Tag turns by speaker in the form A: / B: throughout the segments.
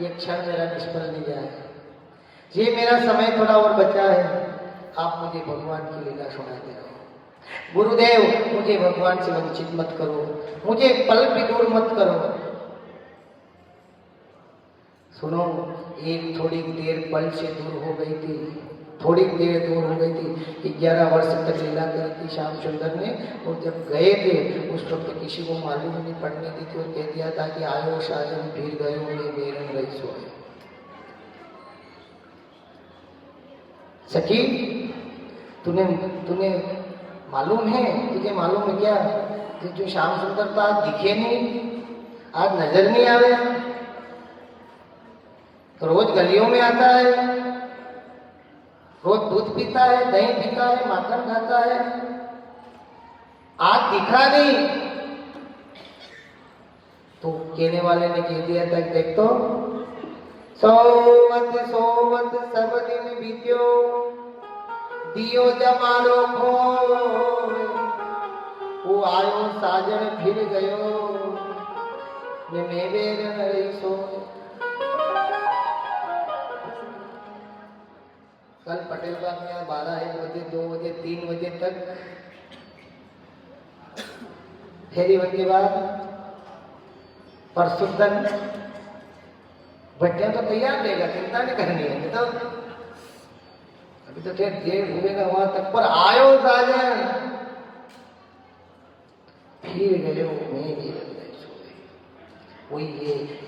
A: ये क्षण मेरा निष्फल नहीं जाए। ये मेरा समय थोड़ा और बचा है, आप मुझे भगवान की लीला सुनाते रहो। गुरुदेव मुझे भगवान से वंचित मत करो, मुझे पल भी दूर मत करो। सुनो, एक थोड़ी देर पल से दूर हो गई थी, थोड़ी देर दूर हो गई थी। 11 वर्ष तक लीला करी थी श्याम सुंदर ने, और जब गए थे उस वक्त किसी को मालूम नहीं पड़ने दी थी, और कह दिया था कि आयो साजन फिर गयो मैं मेरन रही सोए। सखी, तूने मालूम है, तुझे मालूम है क्या कि जो श्याम सुंदर था आज दिखे नहीं, आज नजर नहीं आवे, तो रोज गलियों में आता है, रोज दूध पीता है, दही पीता है, माखन खाता है, आज दिखा नहीं। तो कहने वाले ने कह दिया था, देख तो सोवत सोवत सब दिन बीत्यो, दियो जमारो खो, वो आयो साजन फिर गयो मैं बेरन रही सोए। कल पटेल बाग में 12-1 बजे 2 बजे 3 बजे तक फेरी बन के बाद परसों दिन भट्टियां तो तैयार रहेगा, चिंता नहीं करनी है। तो अभी तो देर हुएगा वहां तक, पर आयो साजन फिर गयो मैं भी सोए। वही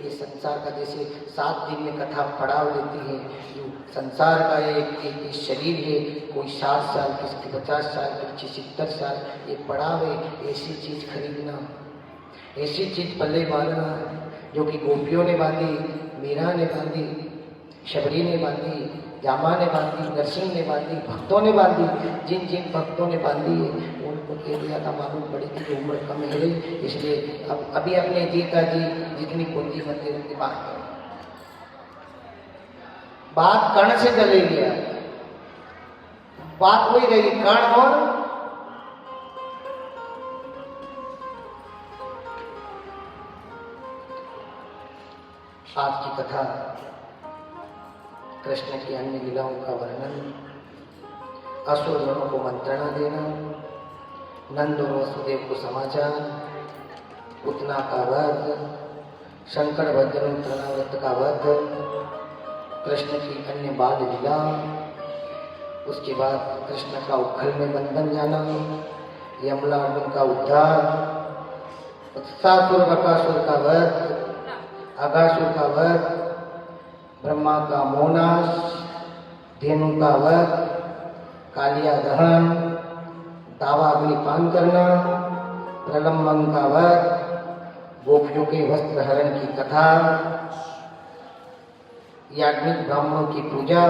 A: ये संसार का जैसे 7 दिन में कथा पड़ाव लेती है, जो संसार का एक शरीर है, कोई 60 साल, किसी 50 साल, किसी 70 साल, ये पड़ाव है। ऐसी चीज खरीदना, ऐसी चीज पल्ले बांधना जो कि गोपियों ने बांधी, मीरा ने बांधी, शबरी ने बांधी, जामा ने बांधी, नरसिंह ने बांधी, भक्तों ने बांधी। जिन जिन भक्तों ने बांधी है उनको कह दिया था मालूम पड़ी थी उम्र कम है, इसलिए अब अभी अपने जी का जी जितनी पूंजी मंदिर की बात कर्ण से चले गया, बात वही रही कर्ण और आज की कथा कृष्ण की अन्य लीलाओं का वर्णन, असुर गणों को मंत्रणा देना, नंद और वसुदेव को समाचार, पुतना का वध, शंकर भजन तृणाव्रत का वध, कृष्ण की अन्य बाल लीला, उसके बाद कृष्ण का उखल में बंधन जाना, यमला अर्जुन का उद्धार, उत्सासुर बकासुर का वध, अगासुर का वध, ब्रह्मा का मोनाश, धेनु का वध, कालिया दहन, दावा अग्निपान करना, प्रलंबन का वध, गोपियों के वस्त्र हरण की कथा, याज्ञिक ब्राह्मणों की पूजा,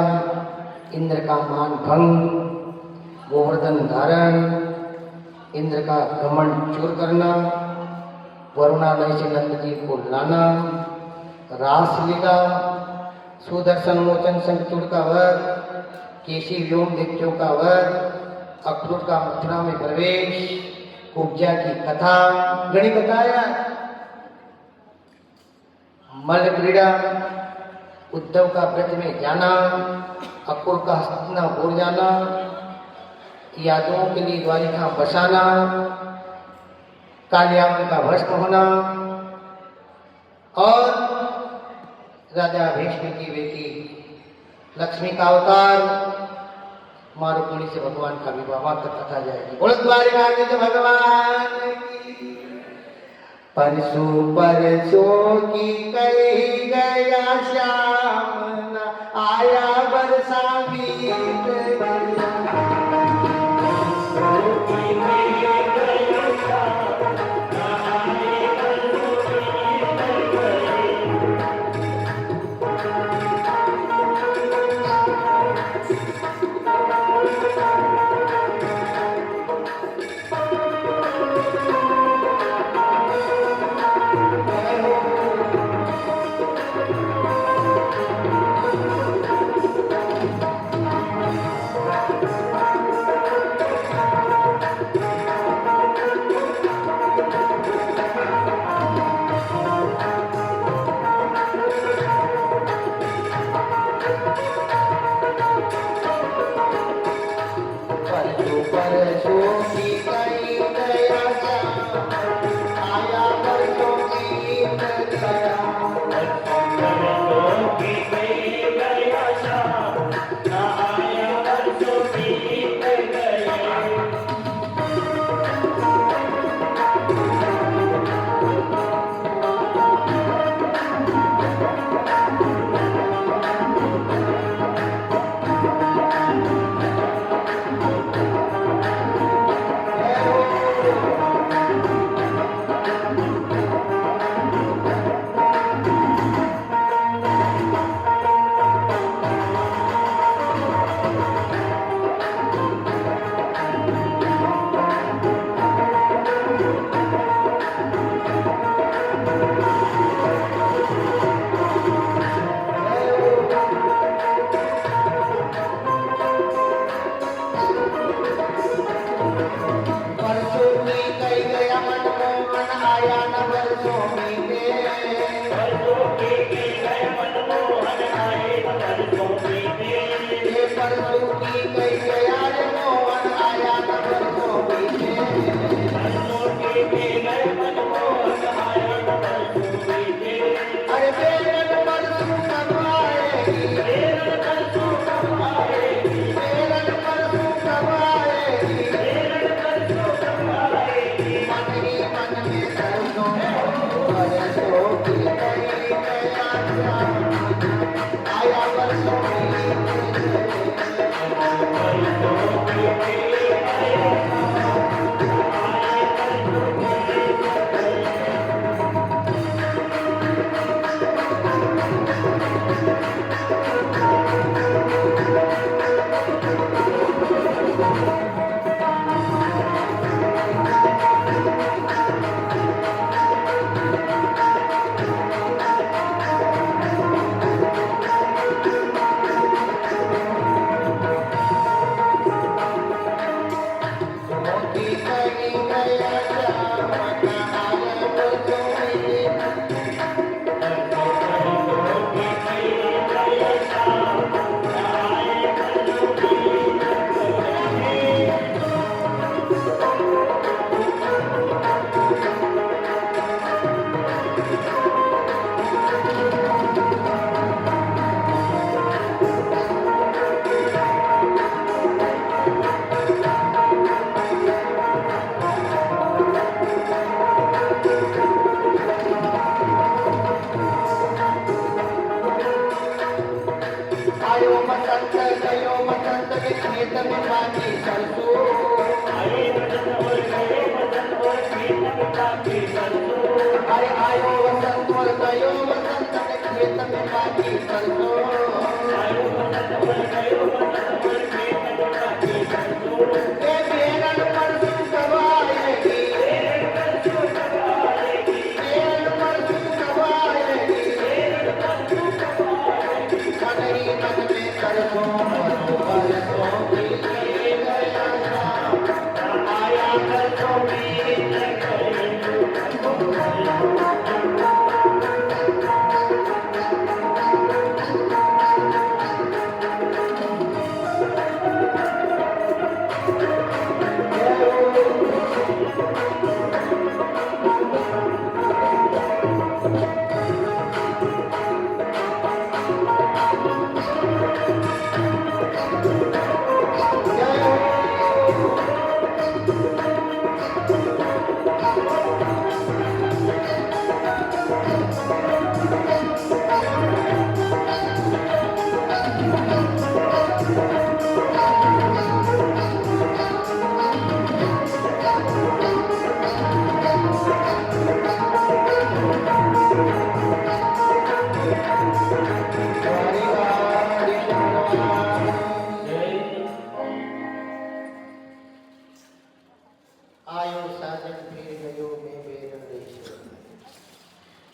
A: इंद्र का मान भंग, गोवर्धन धारण, इंद्र का घमंड चूर करना, वरुणालय से नंद जी को लाना, रासलीला, सुदर्शन मोचन शंखचूड़ का वध, केशी व्योम दैत्यों का वध, अक्रूर का मथुरा में प्रवेश, कुब्जा की कथा, गणी बताया, मल क्रीड़ा, उद्धव का ब्रज में जाना, अक्रूर का हस्तिनापुर जाना, यादवों के लिए द्वारिका बसाना, कालियावन का भस्म होना, और राजा भीष्म की बेटी लक्ष्मी का अवतार, मारुकुणी से भगवान का विवाह, वहां तक कथा जाएगी। बोल द्वारिका के भगवान की। परसों परसों की कही गया श्याम न आया बरसा बीत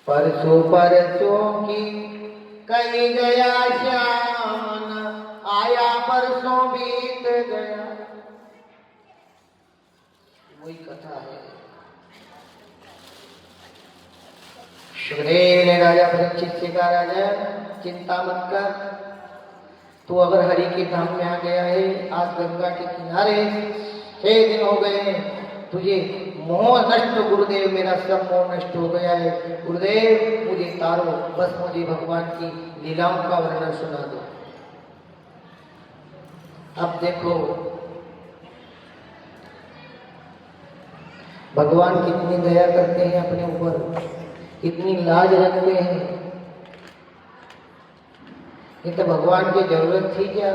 A: परसों परसों की कहीं गया श्याम, आया परसों बीत गया। वही कथा है। सुखदेव ने राजा परीक्षित से कहा, राजा चिंता मत कर, तू अगर हरि के धाम में आ गया है, आज गंगा के किनारे 6 दिन हो गए, तुझे मोह नष्ट, गुरुदेव मेरा सब मोह नष्ट हो गया है, गुरुदेव मुझे तारो, बस मुझे भगवान की लीलाओं का वर्णन सुना दो। अब देखो भगवान कितनी दया करते हैं अपने ऊपर, कितनी लाज रखते हैं। ये तो भगवान की जरूरत थी क्या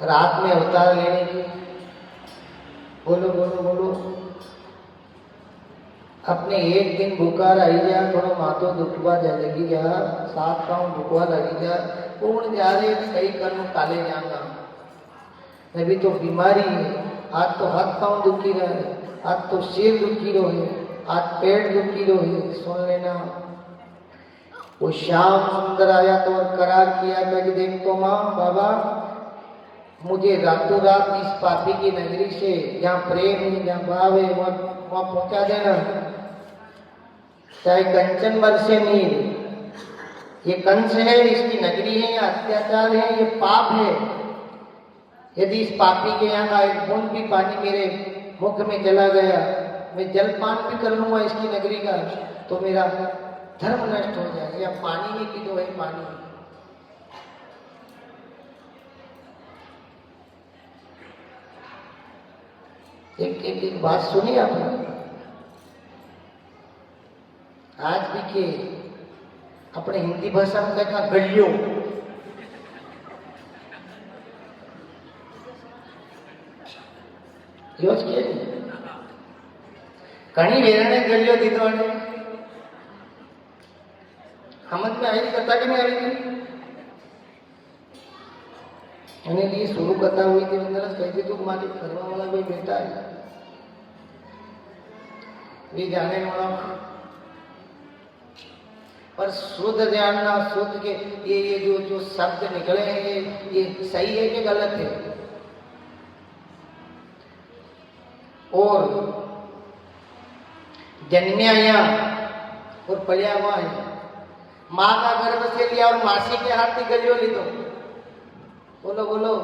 A: रात में अवतार लेने की? बोलो बोलो बोलो। अपने एक दिन बुखार आई जा, थोड़ा माथो दुखवा जा लगी जा, 7 पाँव दुखवा लगी जा, पूर्ण जा रहे सही कर्म काले जाना। अभी तो बीमारी है, आज तो हाथ पाँव दुखी रहे, आज तो सिर दुखी रहे, आज पेट दुखी रहे। सुन लेना, वो श्याम सुंदर आया तो और करार किया था कि देख तो माँ बाबा, मुझे रातों रात इस पापी की नगरी से, जहाँ प्रेम है, जहाँ भाव है, वहाँ पहुंचा देना। चाहे कंचन वर से नील, ये कंस है, इसकी नगरी है, ये अत्याचार है, ये पाप है। यदि इस पापी के यहाँ का एक बूंद भी पानी मेरे मुख में चला गया, मैं जलपान भी कर लूंगा इसकी नगरी का, तो मेरा धर्म नष्ट हो जाएगा। या पानी नहीं पी दो है पानी। एक बात सुनी आपने? आज भी के अपने हिंदी भाषा में कहना गलियों, योज किए कहीं वेरने गलियों दीदो ने समझ में आई कथा कि नहीं आई? मैंने लिए शुरू कथा हुई थी, मैंने कहती तू मारे करवा वाला कोई बेटा है, ये जाने वाला, पर शुद्ध जानना, शुद्ध के ये जो शब्द निकले हैं ये सही है कि गलत है? और जन्मिया यहाँ और पलिया वहाँ है, माँ का गर्भ से लिया और मासी के हाथ की गलियों ली दो, बोलो बोलो।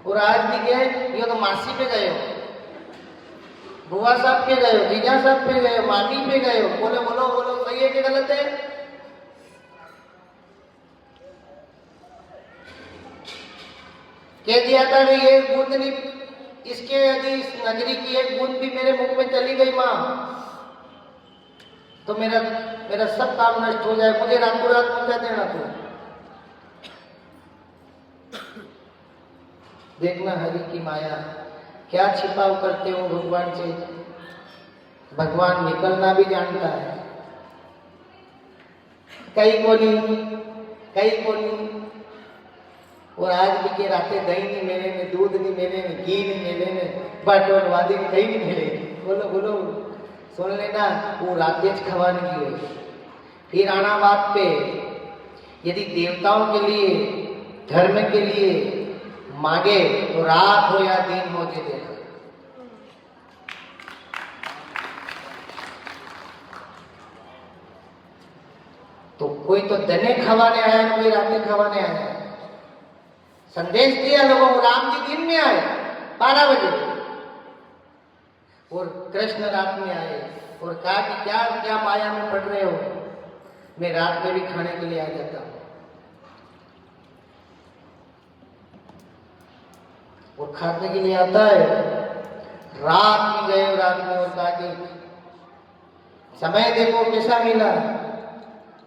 A: और आज भी गए, ये तो मासी पे गए हो, बुआ साहब पे गए हो, जीजा साहब पे गए हो, मामी पे गए हो, बोलो बोलो बोलो, सही है कि गलत है? कह दिया था कि ये बूंद नहीं, इसके यदि इस नगरी की एक बूंद भी मेरे मुख में चली गई माँ, तो मेरा सब काम नष्ट हो जाए, मुझे रातों रात पहुंचा देना। तो देखना हरि की माया, क्या छिपाव करते हो भगवान से, भगवान निकलना भी जानता है। कई बोली और आज भी के राते दही नहीं मिले ने, दूध नहीं मिले ने, घी नहीं मिले ने, बटोर वादी कहीं नहीं मिले। बोलो बोलो, सुन लेना, वो रातें खवाने की हो। फिर आना बात पे, यदि देवताओं के लिए, धर्म के लिए मांगे तो रात हो या दिन हो दे देना। तो कोई तो दने खवाने आया, कोई रातें खवाने आया। संदेश दिया लोगों को, राम जी दिन में आए 12 बजे और कृष्ण रात में आए और कहा कि क्या क्या माया में पड़ रहे हो, मैं रात में भी खाने के लिए आ जाता हूं। और खाने के लिए आता है, रात में गए, रात में और कहा कि समय देखो कैसा मिला,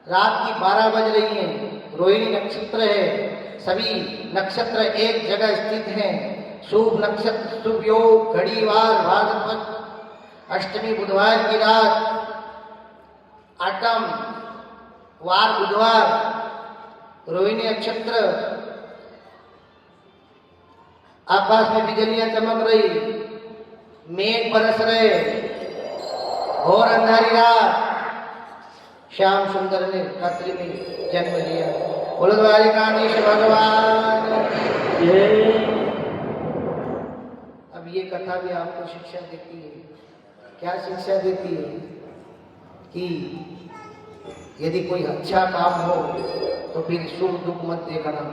A: रात की 12 बज रही है, रोहिणी नक्षत्र है, सभी नक्षत्र एक जगह स्थित हैं, शुभ नक्षत्र, शुभ योग, घड़ीवार भाद्रपद, अष्टमी बुधवार की रात, आठम वार बुधवार, रोहिणी नक्षत्र, आकाश में बिजलियां चमक रही, मेघ बरस रहे, घोर अंधारी रात, श्याम सुंदर ने रात्रि में जन्म लिया। बोलो द्वारिकाधीश भगवान। अब ये कथा भी आपको शिक्षा देती है। क्या शिक्षा देती है? कि यदि कोई अच्छा काम हो तो फिर सुख दुख मत देखना,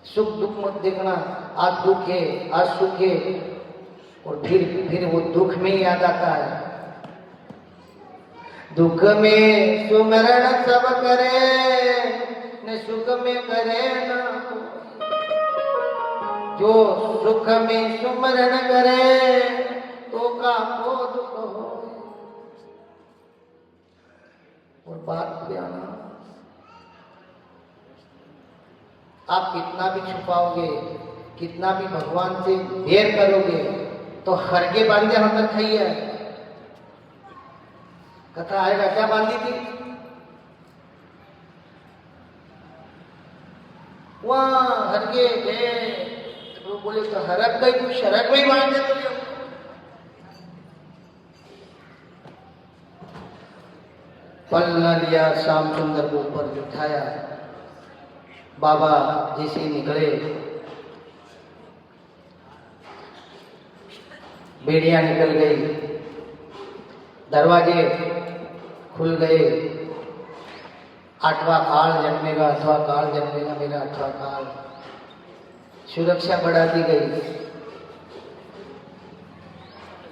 A: सुख दुख मत देखना। आज दुख है, आज सुख है, और फिर वो दुख में याद आता है। दुख में सुमरण सब करे, न सुख में करे ना, जो सुख में सुमरण करे तो का को दुख हो। और बात पे आना, आप कितना भी छुपाओगे, कितना भी भगवान से देर करोगे, तो हरगे बांधे हम तक खाइए। कथा आएगा, क्या बांधी थी वहां हरगे गए, तो बोले तो हरक गई, तू शरक में बांध दे। तो पल्ला लिया, श्याम सुंदर को ऊपर बिठाया, बाबा जैसे निकले, बेड़ियां निकल गई, दरवाजे खुल गए। 8वां काल जन्मेगा, 8वां काल जन्मेगा, मेरा 8वां काल। सुरक्षा बढ़ा दी गई,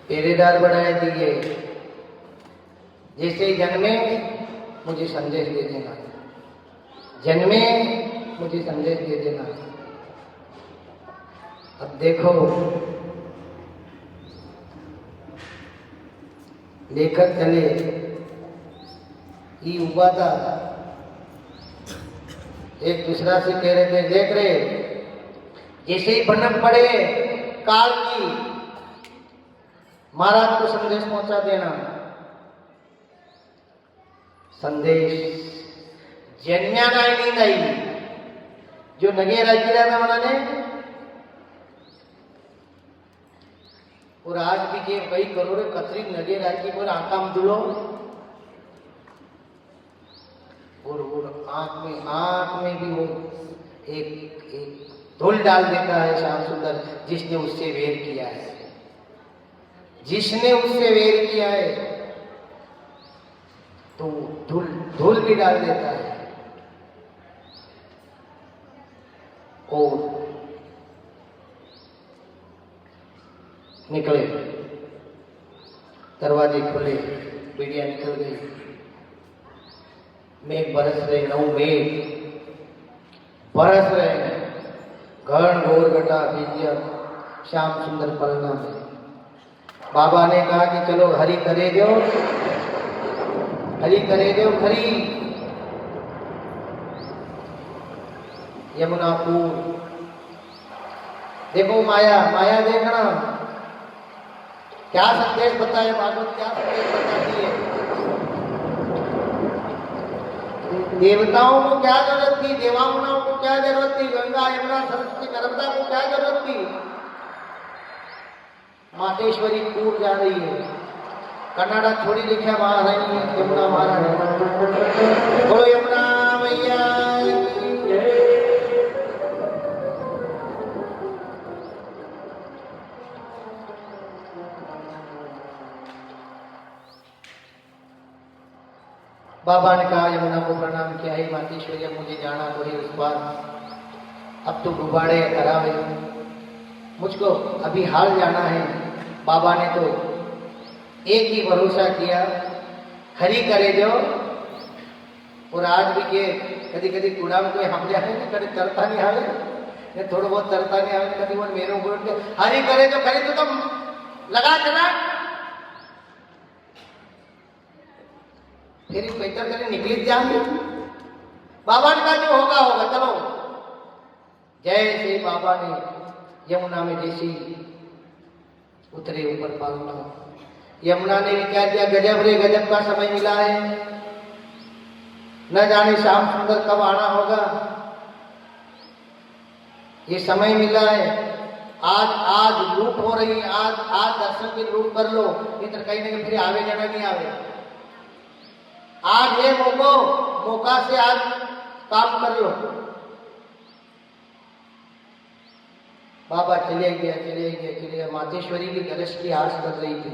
A: पहरेदार बढ़ाए दिए। जैसे ही जन्मे मुझे संदेश दे देना, जन्मे मुझे संदेश दे देना। अब देखो, लेकर चले ये हुआ था। एक दूसरा से कह रहे थे, देख रहे जैसे ही भनक पड़े काल की, महाराज को संदेश पहुंचा देना। संदेश जन्म्या नहीं आई, जो नगे राजी था उन्होंने, और आज भी के कई करोड़ कतरी नगे राजी पर आकाम दुलो, और आंख में भी वो एक धूल डाल देता है श्याम सुंदर, जिसने उससे वेर किया है, जिसने उससे वेर किया है तो धूल भी डाल देता है। और निकले, दरवाजे खुले, पीढ़ियां निकल गई, मेघ बरस रहे, 9 मेघ बरस रहे, घन घोर घटा बीजिया श्याम सुंदर पलना में। बाबा ने कहा कि चलो हरि करे जो, हरि करे जो खरी। यमुनापुर देखो, माया माया देखना, क्या संदेश बताए भागवत, क्या संदेश बताती है। देवताओं को क्या जरूरत थी, देवांगनाओं को क्या जरूरत थी, गंगा यमुना सरस्वती नर्मदा को क्या जरूरत थी। मातेश्वरी कूद जा रही है, कर्नाटक थोड़ी लिखा महारानी है, यमुना महारानी। बोलो यमुना मैया की जय। बाबा ने कहा यमुना को प्रणाम किया, ही मातेश्वरी मुझे जाना तो ही उस पार, अब तो डुबाड़े करावे, मुझको अभी हाल जाना है। बाबा ने तो एक ही भरोसा किया, हरि करे जो। और आज भी के कभी कभी कूड़ा में कोई हम जाए ना, कभी तरता नहीं आवे ने, थोड़ा बहुत तरता नहीं आवे, कभी वो मेरे ऊपर हरि करे जो, खरी तो तुम लगा चला, फिर बेहतर करे निकली जाएंगे। बाबा ने कहा जो होगा होगा, चलो। जैसे बाबा ने यमुना में जैसी उतरे ऊपर पालना, यमुना ने विचार किया, गजब रे गजब का समय मिला है, न जाने श्याम सुंदर कब आना होगा। ये समय मिला है, आज लूट हो रही है, आज दर्शन की लूट कर लो, नहीं तो कहीं ना कहीं फिर आवे जाना नहीं आवे। आज ये मौका से आज काम कर लो। बाबा चले गया। मातेश्वरी भी दर्श की आस कर रही थी।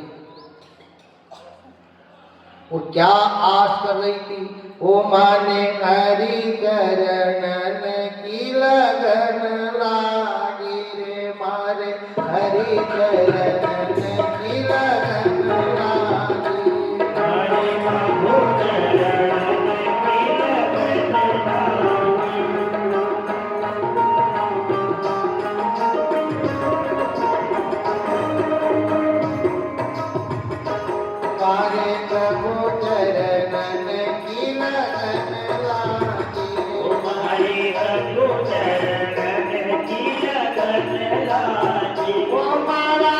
A: वो क्या आस कर रही थी? ओ माने हरि चरणन की लगन लागी रे, मारे हरि चरणन की लगन लागी। ओ मारा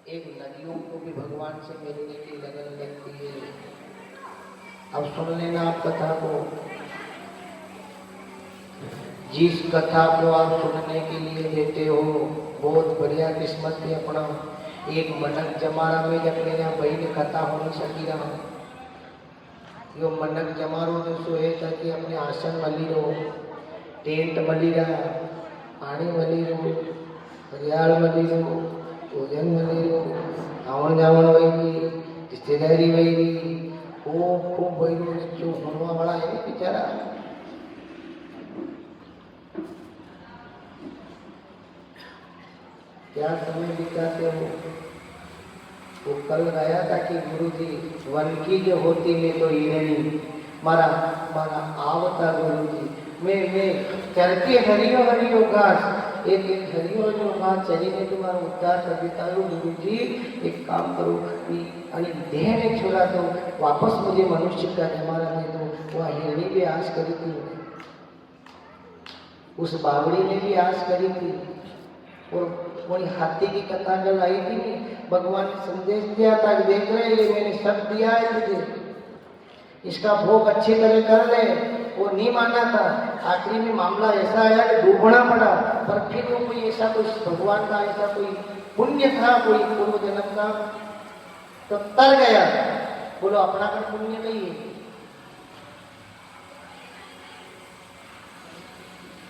A: एक नदियों को भी भगवान से मिलने की लगन लगती है। अब सुन लेना आप कथा को, जिस कथा को आप सुनने के लिए देते हो बहुत बढ़िया किस्मत है अपना। एक मनक जमारा में अपने यहाँ बहन कथा हो नहीं सकी रहा, यो मनक जमारो ने सो है ताकि अपने आसन मली रहो, टेंट मली रहा, पानी मली रहो, हरियाल मली रहो, भोजन मली रहो, आवण जावण वही रिश्तेदारी वही खूब वही जो होने वाला है ना बेचारा। क्या समय बिताते हो। वो कल गया था कि गुरु जी वन की जो होती में तो ये नहीं मारा मारा आवता गुरु जी मैं चलते हरियो हरियो घास एक हरियो जो घास चलीने तुम्हारा उद्धार कर देता हूँ गुरु जी। एक काम करो आणि देह में छोड़ा दो, वापस मुझे मनुष्य का जमाना दे दो। वह हिरणी भी आस करी थी, उस बावड़ी ने भी आस करी थी, और वही हाथी की कथा जब आई थी नहीं, भगवान ने संदेश दिया था कि देख रहे ये मैंने सब दिया है तुझे, इसका भोग अच्छी तरह कर ले। वो नहीं माना था, आखिरी में मामला ऐसा आया कि डूबना पड़ा, पर फिर वो कोई ऐसा कोई भगवान का ऐसा कोई पुण्य था, कोई पूर्व जन्म का, तो तर गया। बोलो अपना कर पुण्य नहीं है।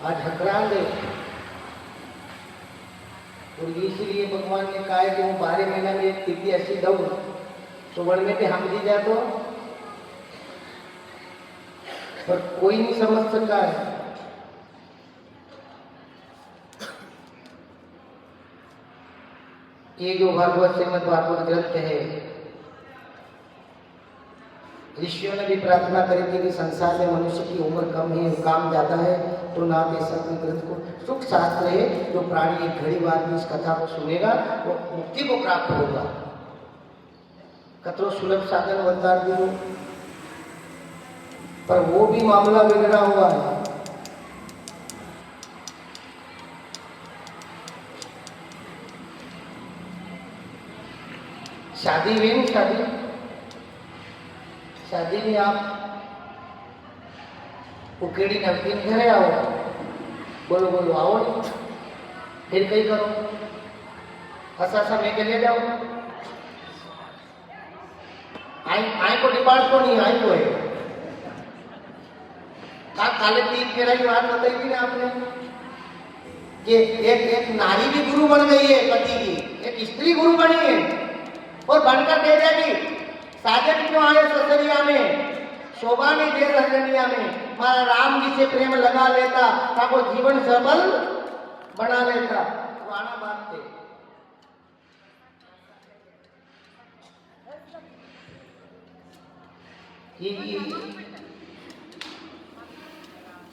A: आज हकरा दे, और इसलिए भगवान ने कहा कि वो 12 महीना में एक तिथि ऐसी दो तो वन में भी हम जी जाए तो, पर कोई नहीं समझ सका है। ये जो भागवत श्रीमद् भागवत ग्रंथ है, ऋषियों ने भी प्रार्थना करी थी कि संसार में मनुष्य की उम्र कम है, काम ज्यादा है, तो ना ऐसा कोई ग्रंथ को सुख शास्त्र है जो प्राणी एक घड़ी बाद में इस कथा को सुनेगा वो मुक्ति को प्राप्त होगा। कतरो सुलभ साधन अवतार दियो, पर वो भी मामला बिगड़ा हुआ है। शादी हुई नहीं, शादी में आप उकेड़ी नमकीन घरे आओ, बोलो बोलो आओ नहीं, फिर कहीं करो हसा मैं के ले जाओ आई को डिपार्ट को नहीं आई को है काले 3 फेरा की बात बताई थी ना आपने कि एक नारी भी गुरु बन गई है पति की, एक स्त्री गुरु बनी है और बनकर दे देगी साजन क्यों आए ससरिया में, शोभा नहीं दे रहनिया में, मारा राम जी से प्रेम लगा लेता ताको जीवन सबल बना लेता। वाणा बात थे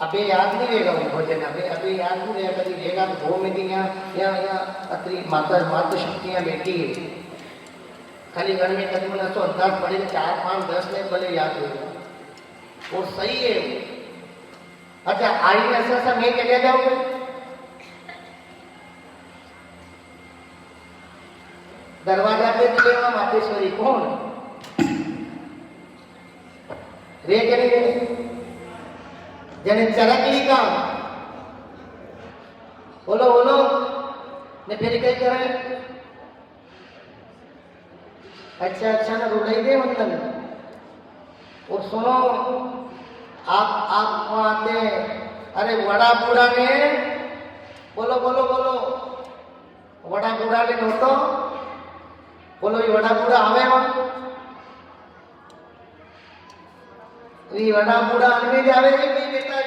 A: अबे याद नहीं रहेगा वो भजन, अबे याद नहीं रहेगा, कभी रहेगा तो वो में या अत्री माता शक्तियां बैठी है खाली घर में कदम न तो अंदाज पड़े 4 5 10 में भले याद होगा और सही है। अच्छा आई में ऐसा मैं क्या जाऊंगा दरवाजा पे दिलेवा मातेश्वरी कौन रे के नहीं रे जने चरकली का बोलो बोलो ने फिर कहीं करे अच्छा ना रुलाई दे मतलब और सुनो आप आते अरे वड़ा बूढ़ा ने बोलो बोलो बोलो वड़ा बूढ़ा ने नोटो बोलो ये वड़ा बूढ़ा आवे वहां ये वड़ा बूढ़ा आने जावे ये बेटा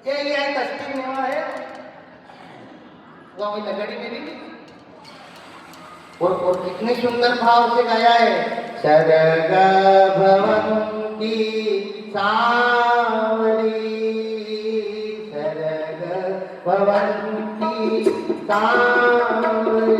A: क्या ये तस्ती में हुआ है वो लगड़ी में भी और कितने सुंदर भाव से गाया है सरग भवंती सावरी सरग भवंती सावरी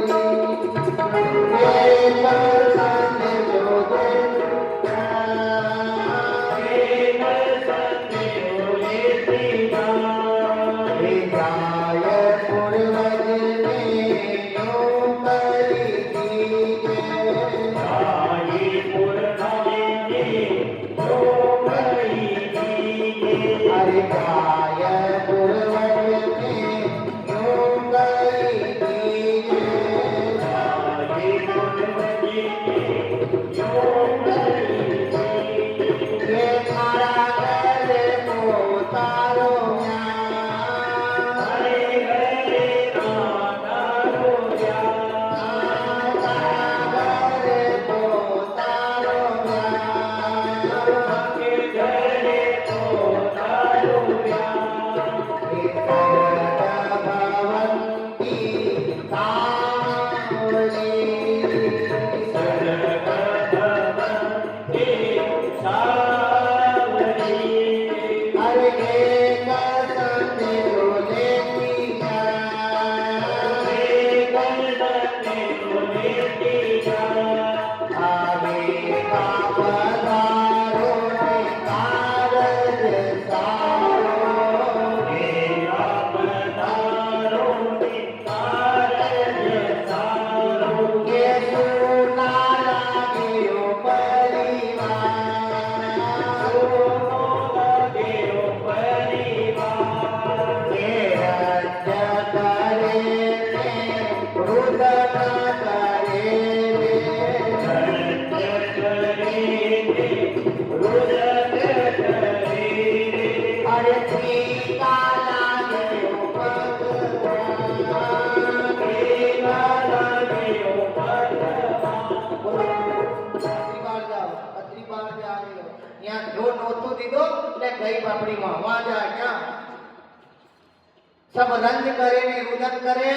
A: सब रंज करे ने रुदन करे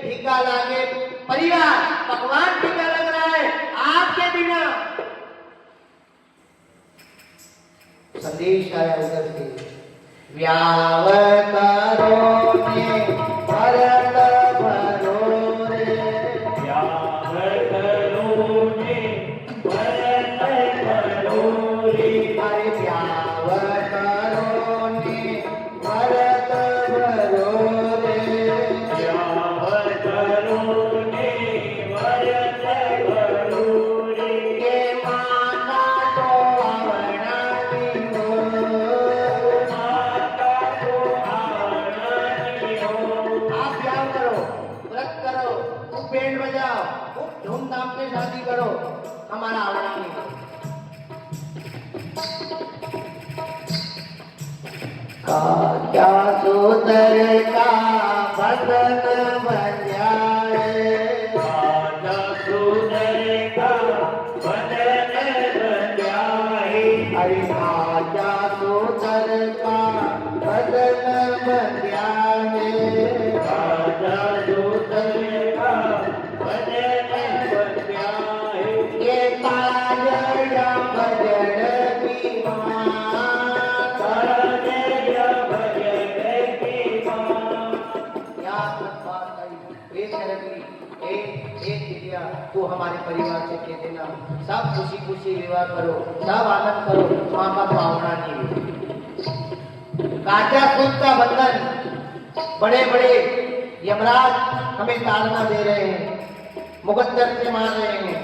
A: फीका लागे परिवार पकवान फीका लग रहा है आपके बिना। संदेश आया उधर से व्याव करो ने भरत भरो रे व्याव करो ने भरत भरो रे अरे व्याव करो ने भरत क्या सूतर का बदन बंध्या
B: राजा सूतर का बदन बंध्या
A: अरे राजा सूतर का बदन बंध्या
B: राजा सूतर का बदन बंध्या
A: ये ताजड़ा भजन की माँ तू हमारे परिवार से कह देना सब खुशी खुशी विवाह करो, सब आनंद करो, माँ का पावना नहीं। काचा खुद का बंधन बड़े बड़े यमराज हमें ताड़ना दे रहे हैं, मुकद्दर से मार रहे हैं।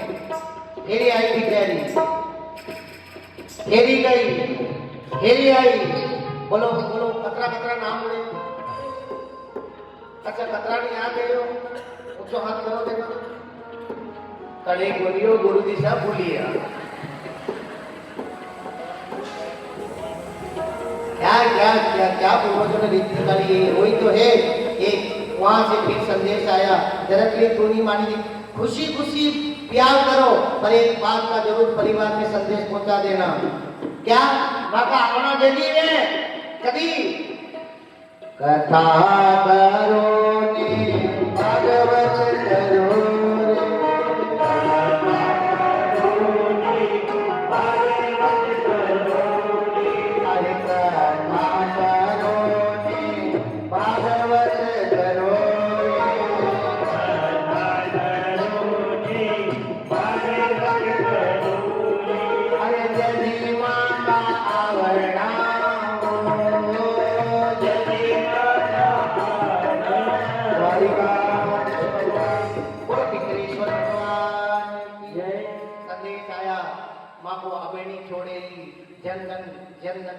A: फेरी आई भिखारी, फेरी गई, फेरी आई। बोलो बोलो कतरा कतरा नाम बोले। अच्छा कतरा नहीं आ गए हो, ऊंचो हाथ करो देखो। कड़े बोलियो गुरु दिशा भूलिया। क्या क्या क्या क्या पूर्वजों ने रीति निकाली है, वही तो है। एक वहां से फिर संदेश आया, जरा के लिए तू नहीं मानी, खुशी खुशी प्यार करो, पर एक बात का जरूर परिवार में संदेश पहुंचा देना। क्या माँ का आना जगी है कभी कथा करो ने भागवत करो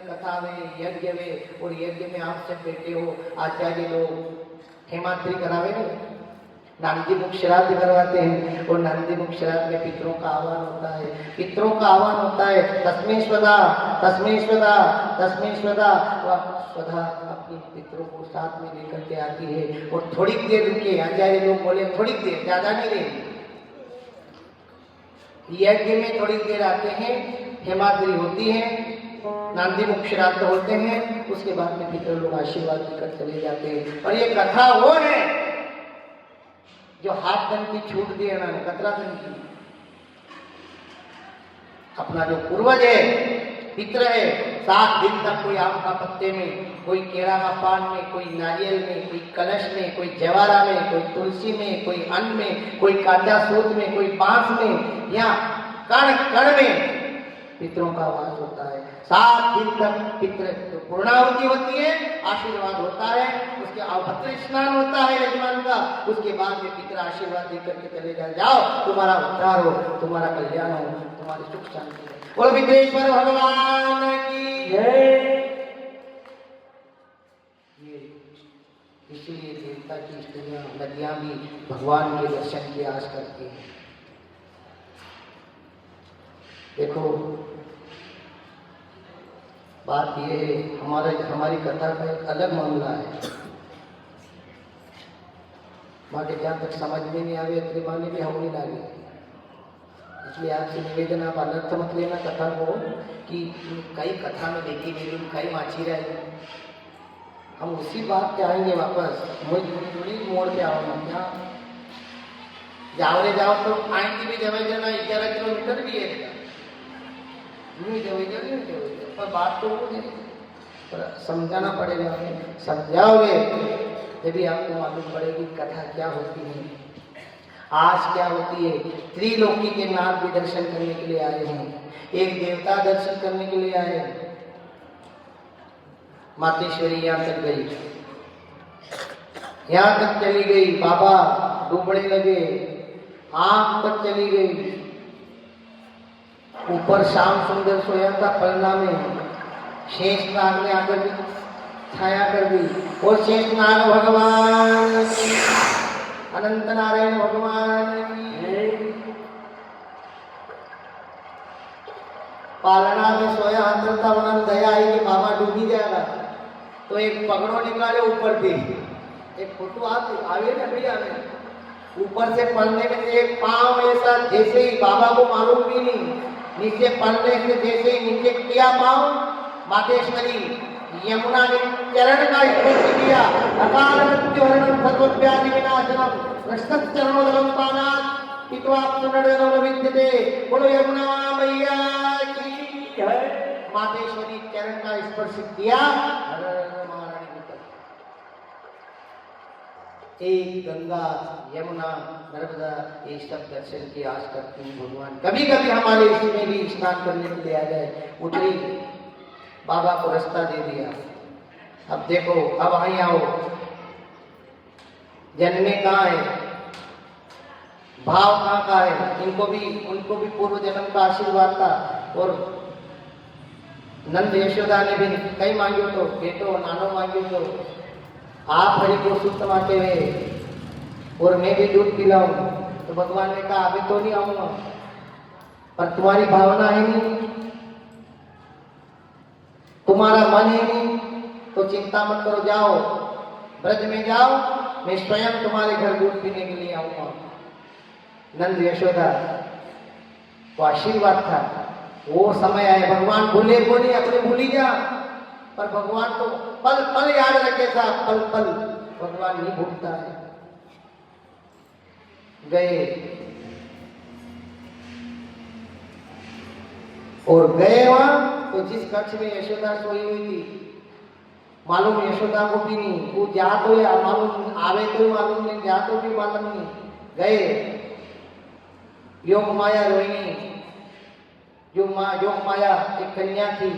A: कथा में यज्ञ में, और यज्ञ में आप सब बैठे हो, आचार्य लोग हेमाद्री करावे ना, नांदी मुख श्राद्ध करवाते हैं, और नांदी मुख श्राद्ध में पितरों का आह्वान होता है, पितरों का आह्वान होता है। तस्मै स्वधा तस्मै स्वधा तस्मै स्वधा। स्वधा अपनी पितरों को साथ में लेकर के आती है, और थोड़ी देर रुके, आचार्य लोग बोले थोड़ी देर, ज्यादा नहीं रहे। यज्ञ में थोड़ी देर आते हैं, हेमाद्री होती है, नांदी मुख श्राद्ध होते हैं, उसके बाद में पितर लोग आशीर्वाद देकर चले जाते हैं। और ये कथा वो है जो हाथ दन की छूट दी है, कतरा दन की। अपना जो पूर्वज है, पितर है, 7 दिन तक कोई आम का पत्ते में, कोई केला का पान में, कोई नारियल में, कोई कलश में, कोई जवारा में, कोई तुलसी में, कोई अन्न में, कोई काचा सूत में, कोई बांस में, या कण कण में पितरों का वास होता है। 7 दिन तक पितृ पूर्णाहुति होती है, आशीर्वाद होता है, उसके अवपत्र स्नान होता है यजमान का, उसके बाद में पितृ आशीर्वाद देकर के चले जाओ, तुम्हारा उद्धार हो, तुम्हारा कल्याण हो, तुम्हारी सुख शांति हो। बोलो विघ्नेश्वर भगवान की जय। इसलिए देवता की स्त्रियां नदियां भी भगवान के दर्शन की आस करती हैं। देखो बात ये है, हमारी कथा का एक अलग मामला है। माँ के जहाँ तक समझ में नहीं आवे इतने माने भी हम नहीं लागे। इसलिए आपसे निवेदन, आप अनर्थ मत लेना कथा को कि कई कथा में देखी गई कई माची रहे। हम उसी बात पे आएंगे वापस, मुझे मोड़ पे आओ ना क्या जाओ तो आएंगे भी जब जाना 11 किलोमीटर भी है, पर बात तो पर समझाना पड़ेगा। समझाओगे तभी आपको मालूम पड़ेगी कथा क्या होती है, आज क्या होती है। त्रिलोकी के नाथ भी दर्शन करने के लिए आए हैं, एक देवता दर्शन करने के लिए आए। मातेश्वरी यहाँ तक गई, यहाँ तक चली गई, बाबा डूबने लगे, आंख तक चली गई। ऊपर श्याम सुंदर सोया था पलना में, शेष नाग ने आकर छाया कर दी। और शेष नाग भगवान, अनंत नारायण भगवान पालना में सोया अंदर था, उन्होंने दया आई कि बाबा डूबी जाएगा। तो एक पगड़ो निकाले ऊपर थी, एक फोटो आवे ना भैया में, ऊपर से पलने में से एक पांव ऐसा, जैसे ही बाबा को मालूम भी नहीं, नीचे पलने से जैसे ही नीचे किया पांव, मातेश्वरी यमुना ने चरण का स्पर्श किया। अकाल मृत्यु हरणम सर्वव्याधि विनाशनम रक्षचरणोदलम पानात् पित्वा पुनर्जन्म विद्यते। बोलो यमुना मैया की जय। मातेश्वरी चरण का स्पर्श किया, महारानी निकल। एक गंगा यमुना नर्मदा ये सब दर्शन की आस करते हैं भगवान। कभी कभी हमारे इसमें भी स्नान करने के लिए आ जाए। उतरी, बाबा को रास्ता दे दिया। अब देखो, अब आई आओ, जन्मे कहाँ है, भाव कहाँ का है। उनको भी पूर्व जन्म का आशीर्वाद था। और नंद यशोदा ने भी कई मांगियो तो बेटो नानो मांगियो तो आप हरि को शुद्ध मांगे हुए और मैं भी दूध पिलाऊं। तो भगवान ने कहा अभी तो नहीं आऊंगा, पर तुम्हारी भावना है नहीं, तुम्हारा मन है नहीं, तो चिंता मत करो, जाओ ब्रज में जाओ, मैं स्वयं तुम्हारे घर दूध पीने के लिए आऊंगा। नंद यशोदा को आशीर्वाद था, वो समय आए। भगवान भूले को नहीं, अपने भूली जा, पर भगवान तो पल पल याद रखे साहब, पल पल भगवान नहीं भूलता है। गए और गए वहां, तो जिस कक्ष में यशोदा सोई हुई थी, मालूम यशोदा को भी नहीं, वो जा तो या मालूम आवे तो मालूम नहीं, जा तो भी मालूम नहीं। गए योग माया रोहिणी, योग माया एक कन्या थी,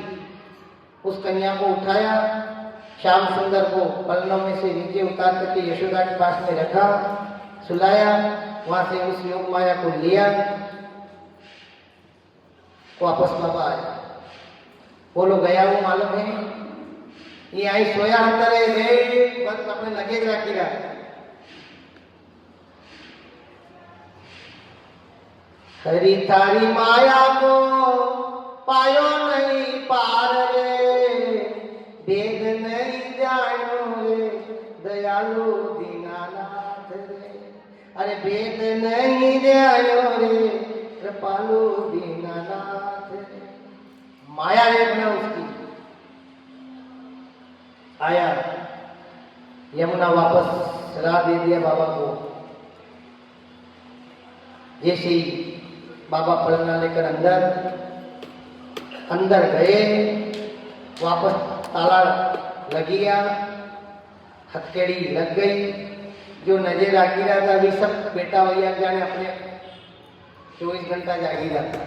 A: उस कन्या को उठाया, श्याम सुंदर को पलनों में से नीचे उतार करके यशोदा के पास में रखा, सुलाया, वहां से उस योग माया को लिया, वापस बाबा आया। बोलो गया वो मालूम है, ये आई सोया अंदर है, गए बस अपने लगे रखेगा। हरी थारी माया को पायो नहीं पार रे, वेद नहीं जानो रे, दयालु दीनानाथ रे। अरे वेद नहीं जानो रे, कृपालु दीनानाथ रे। माया देखना उसकी। आया, यमुना वापस राह दे दिया बाबा को। जैसे ही बाबा पलना लेकर अंदर गए, वापस ताला लग गया, हथकड़ी लग गई। जो नजर जागी रहा था अभी सब बेटा भैया जाने अपने 24 घंटा जागी रहा था।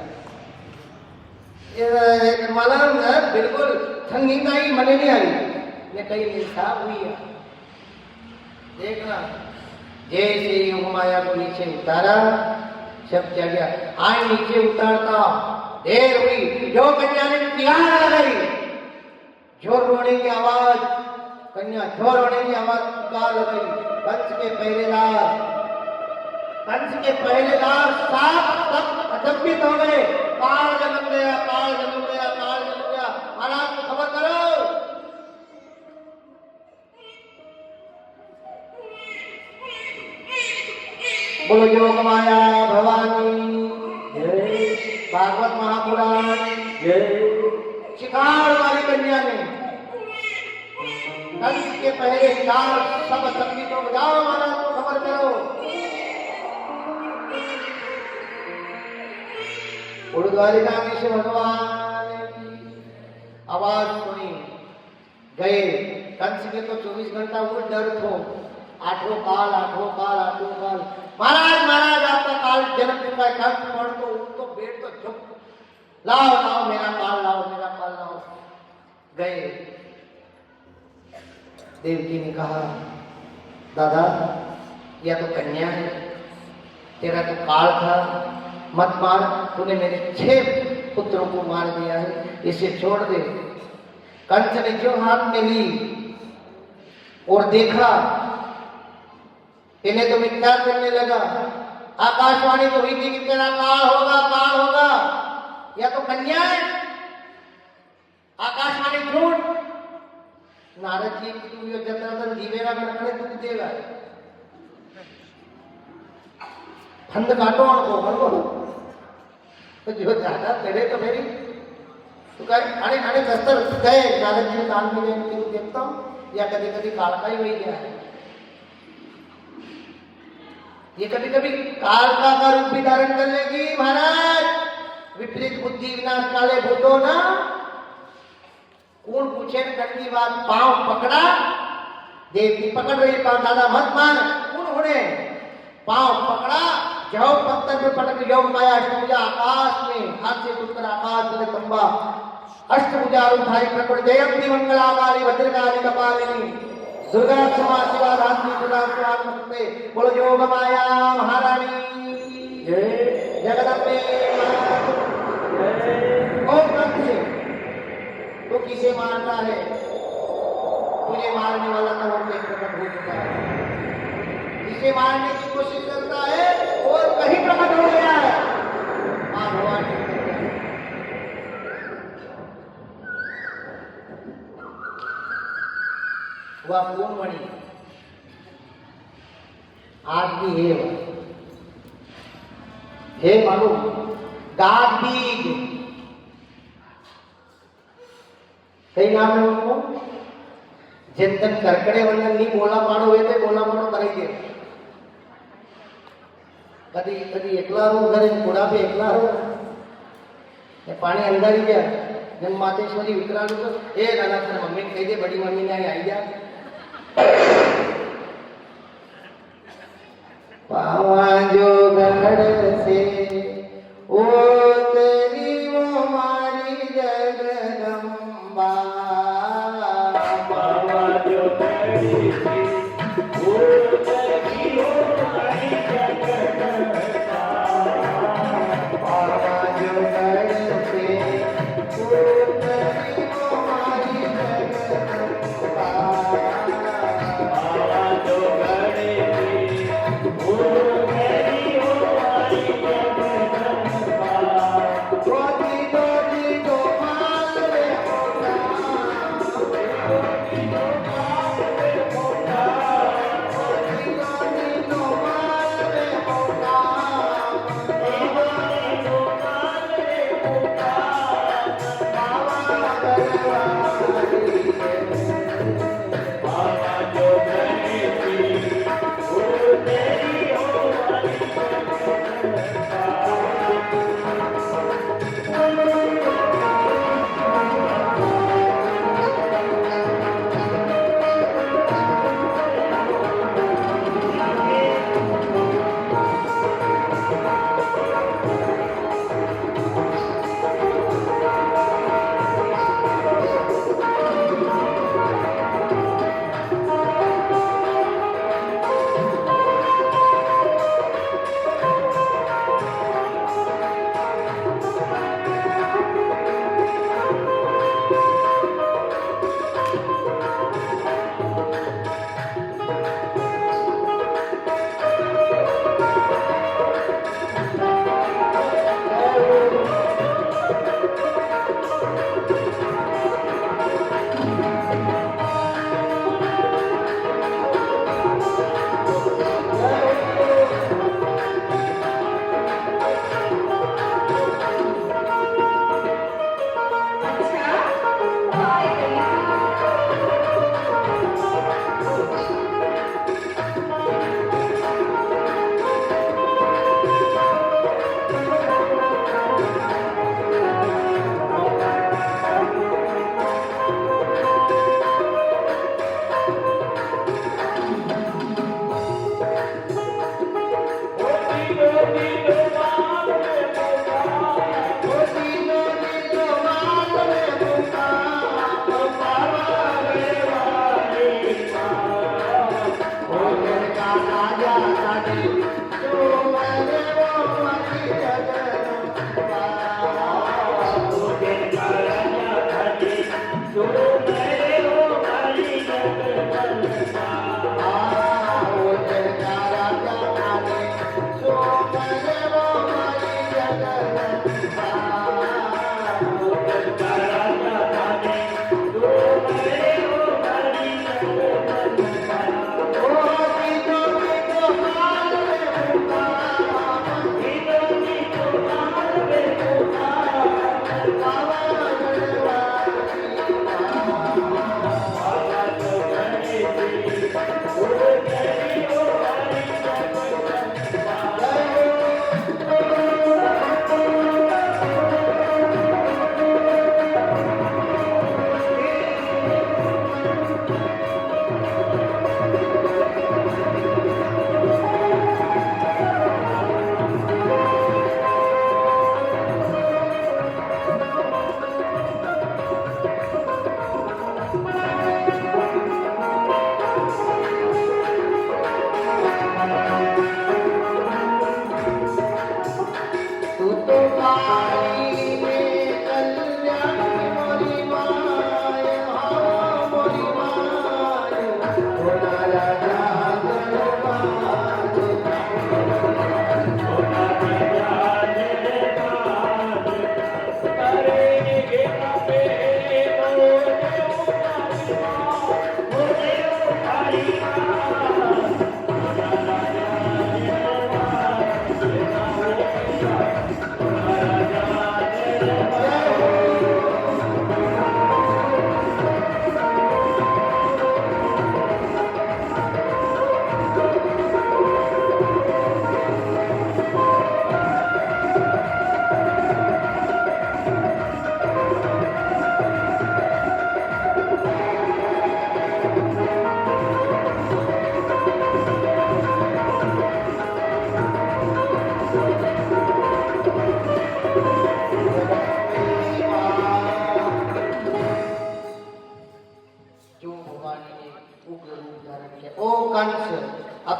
A: मालूम बिल्कुल ठंडी आई, मने नहीं आई, ने कहीं इंसाफ हुई है। देखना, जैसे योग माया को नीचे उतारा, सब क्या गया। आए नीचे उतारता देर हुई, जो कन्या ने तिहार लगाई, जोर रोने की आवाज, कन्या जोर रोने की आवाज पुकार लगाई। कंस के पहरेदार साफ सब अचंभित हो गए। काल जन्म गया, काल जन्म गया, काल जन्म गया। महाराज को खबर करो। बोलो योग माया भवानी जय, भागवत महापुराण जय। शिकार वाली कन्या ने कंस के पहरेदार सब अचंभित हो, जाओ महाराज को खबर करो। द्वारिकाधीश भगवान की आवाज सुनी, गए। कंस के तो 24 घंटा वो डर थो, आठों काल। महाराज आपका काल जन्म चुका है, कंस पढ़ तो बेट तो चुप, लाओ मेरा काल लाओ। गए। देवकी ने कहा, दादा यह तो कन्या है, तेरा तो काल था, मत मार, तूने मेरे 6 पुत्रों को मार दिया है, इसे छोड़ दे। कंस ने जो हाथ में ली और देखा, इन्हें तो विचार करने लगा। आकाशवाणी तो हुई थी कि तेरा काल होगा, या तो कन्या है। आकाशवाणी झूठ नारद जी की तू यो जतन दीवेरा गणकणे दुख देगा फंद काटो को बरोबर तो जो ज्यादा चढ़े तो मेरी तो काय अरे अरे दस्तर गए नारद जी ने कान में गए देखता हूँ या कभी कभी काल का ही वही गया है ये कभी कभी काल का रूप भी धारण कर लेगी महाराज विपरीत बुद्धि विनाश काले भूतो ना कौन पूछे न कड़की बात पांव पकड़ा देवती पकड़ रही पांव दादा मत मार कौन होने पांव पकड़ा जाओ पत्थर पे पटक जाओ माया अष्टभुजा आकाश में हाथ से उठकर आकाश में खंबा अष्टभुजा उठाई प्रकट जयंती मंगलाकारी भद्रकाली कपालिनी दुर्गा क्षमा शिवा धात्री दुर्गा स्वामी बोलो जोग माया महारानी जय जगदम्बे कौन से तो किसे मारता है तुझे मारने वाला तो वो प्रकट हो चुका है जिसे मारने की कोशिश करता है और कहीं प्रकट हो गया है भगवान वह कौन बनी आज भी है हे मालूम गाज बीज कई नाम है उनको जिन करकड़े वंदन नहीं बोला पाड़ो हुए थे बोला पाड़ो करेंगे कभी कभी एकला रो घरे घोड़ा पे एकला रो पानी अंदर ही गया जब मातेश्वरी विकराल तो ए दादा तेरे मम्मी ने कही दे बड़ी मम्मी ने आई जा पावा जो गढ़ से ओ तेरी वो मारी जगदम्बा
B: पावा जो गढ़ से ओ तेरी वो मारी जगदम्बा
A: पावा जो गढ़ से ओ तेरी वो मारी जगदम्बा
B: पावा जो गढ़ से ओ तेरी वो मारी जगदम्बा
A: गोदी गोदी गोपाल रे होता गोदी गोदी गोपाल रे होता बाबा करवाई
B: पावा जो गढ़ से ओ तेरी वो मारी जगदम्बा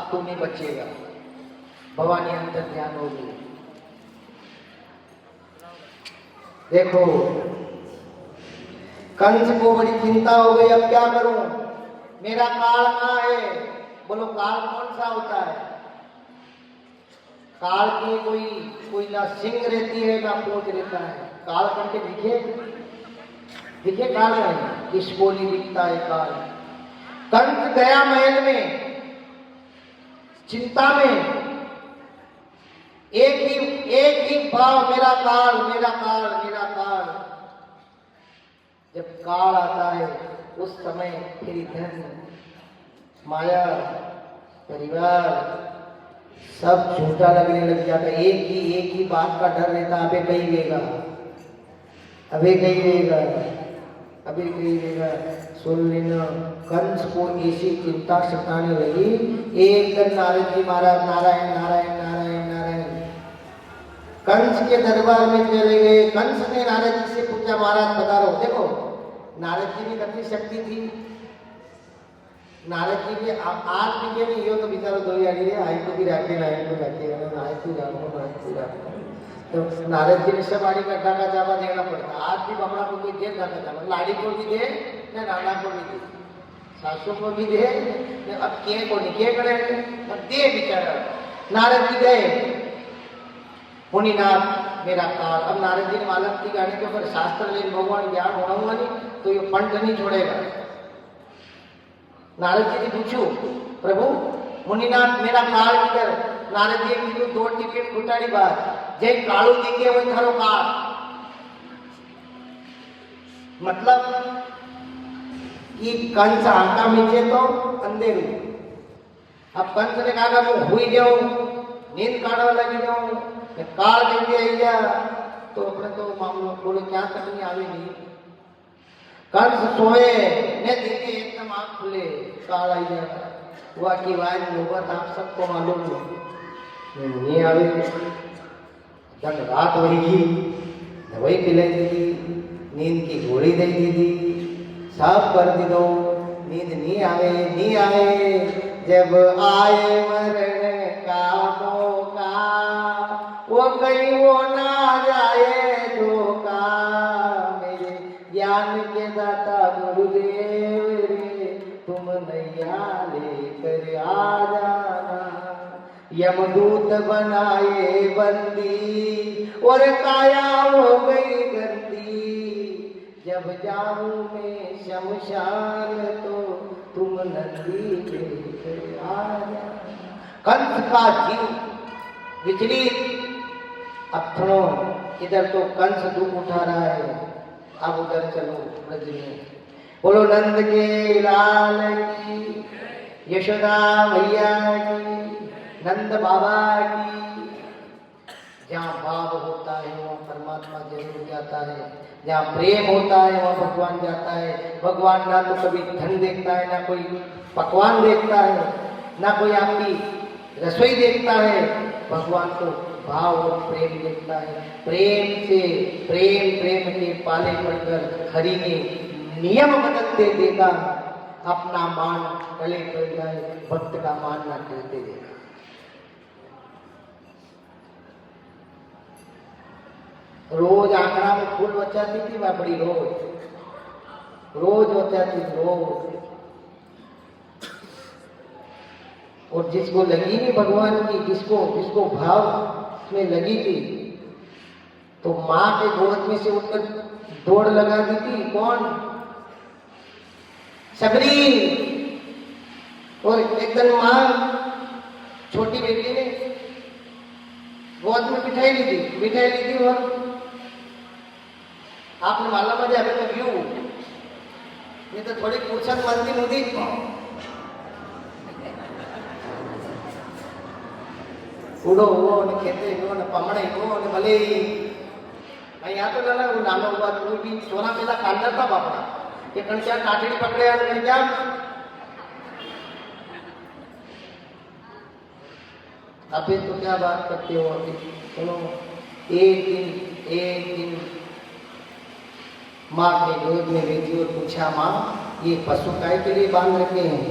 A: अब तू नहीं बचेगा। भवानी अंतर ध्यान होगी। देखो कंस को बड़ी चिंता हो गई, अब क्या करूं, मेरा काल कहाँ है। बोलो काल कौन सा होता है? काल की कोई ना सिंह रहती है ना पूंछ रहता है। काल करके दिखे काल नहीं, किसको नहीं दिखता है काल। कंस गया महल में चिंता में, एक ही भाव, मेरा काल मेरा काल मेरा काल। जब काल आता है उस समय फिर धन माया परिवार सब झूठा लगने लग जाता है। एक ही बात का डर रहता, अबे कहीं लेगा, अबे कहीं लेगा, अबे कहीं लेगा। सुन लेना, कंस को ऐसी चिंता सताने लगी। एक दिन नारद जी महाराज नारायण नारायण नारायण नारायण कंस के दरबार में चले गए। कंस ने नारद जी से पूछा, महाराज बता रहा हूं। देखो नारद जी में कितनी शक्ति थी। नारद जी के आज भी के नहीं, यो तो बेचारा दो यारी है, आई को भी रखे ना आई को रखे आए को रखो। तो नारद जी ने सब आड़ी का डाका जावा देना पड़ता। आज भी बमड़ा को भी दे डाका जावा, लाड़ी को भी दे न नाना को भी दे, सासू को भी दे, अब के को नहीं के करे दे बेचारा। नारद जी गए, मुनिनाथ मेरा काल। अब नारद जी ने मालूम थी गाने के ऊपर शास्त्र ले भगवान ज्ञान होना हुआ नहीं तो ये पंथ नहीं छोड़ेगा। नारद जी ने पूछू, प्रभु मुनिनाथ मेरा काल किधर? नारद जी कीधु दो टिकट खुटाड़ी बात, जय कालू दिखे वही थारो काल। मतलब कि कंस आका मीचे तो अंधेरू। अब कंस ने कहा मैं हुई जाऊं, नींद काढ़वा लगी जाऊं, काल कहते आई जा, तो अपने तो मामलो बोले क्या करनी आवेगी। कंस सोए ने देखे एकदम आंख खुले, काल आई जाता। हुआ कि वाज नौबत आप सबको मालूम नहीं आवे। जब रात वही दवाई पिलाई दी, नींद की गोली दे दी, सब कर दी दो, नींद नहीं आवे। जब आए मरण का मौका, वो कहीं वो ना जाए धोखा। मेरे ज्ञान के दाता गुरुदेव रे, तुम नैया लेकर आ जाना। यमदूत बनाए बंदी और काया हो गई गंदी। जब जाऊं मैं शमशान तो तुम नंदी लेकर आ जाना। कंस का जीव विचलित। अब सुनो, इधर तो कंस दुख उठा रहा है, अब उधर चलो ब्रज में। बोलो नंद के लाल की, यशोदा मैया की, नंद बाबा की। जहाँ भाव होता है वहाँ परमात्मा जरूर जाता है, जहाँ प्रेम होता है वहाँ भगवान जाता है। भगवान ना तो कभी धन देखता है, ना कोई पकवान देखता है, ना कोई आपकी रसोई देखता है। भगवान को भाव और प्रेम देखता है। प्रेम के पाले पड़कर हरि ने नियम बदलते देखा। अपना मान गले पड़ जाए, भक्त का मान ना टूटे देखा। रोज आंकड़ा में फूल बचाती थी बापड़ी, रोज बचाती थी रोज। और जिसको लगी नहीं भगवान की, जिसको भाव में लगी थी, तो माँ के गोद में से उठकर दौड़ लगा दी थी। कौन? सबरी। और एक दिन माँ छोटी बेटी ने गोद में बिठाई ली थी और आपने मालूम है अभी तो क्यों नहीं तो थोड़ी फुर्सत मंदी होती। उड़ो हुओ ने खेते हुओ ने पमणे हुओ ने भले यहाँ तो ना वो नानो हुआ तो भी सोना पेला कांदर था बापड़ा कि कणचा काठड़ी पकड़े और कणचा अभी तो क्या बात करते हो। अभी सुनो, एक दिन माँ के गोद में बैठी और पूछा, माँ ये पशु काय के लिए बांध रखे हैं?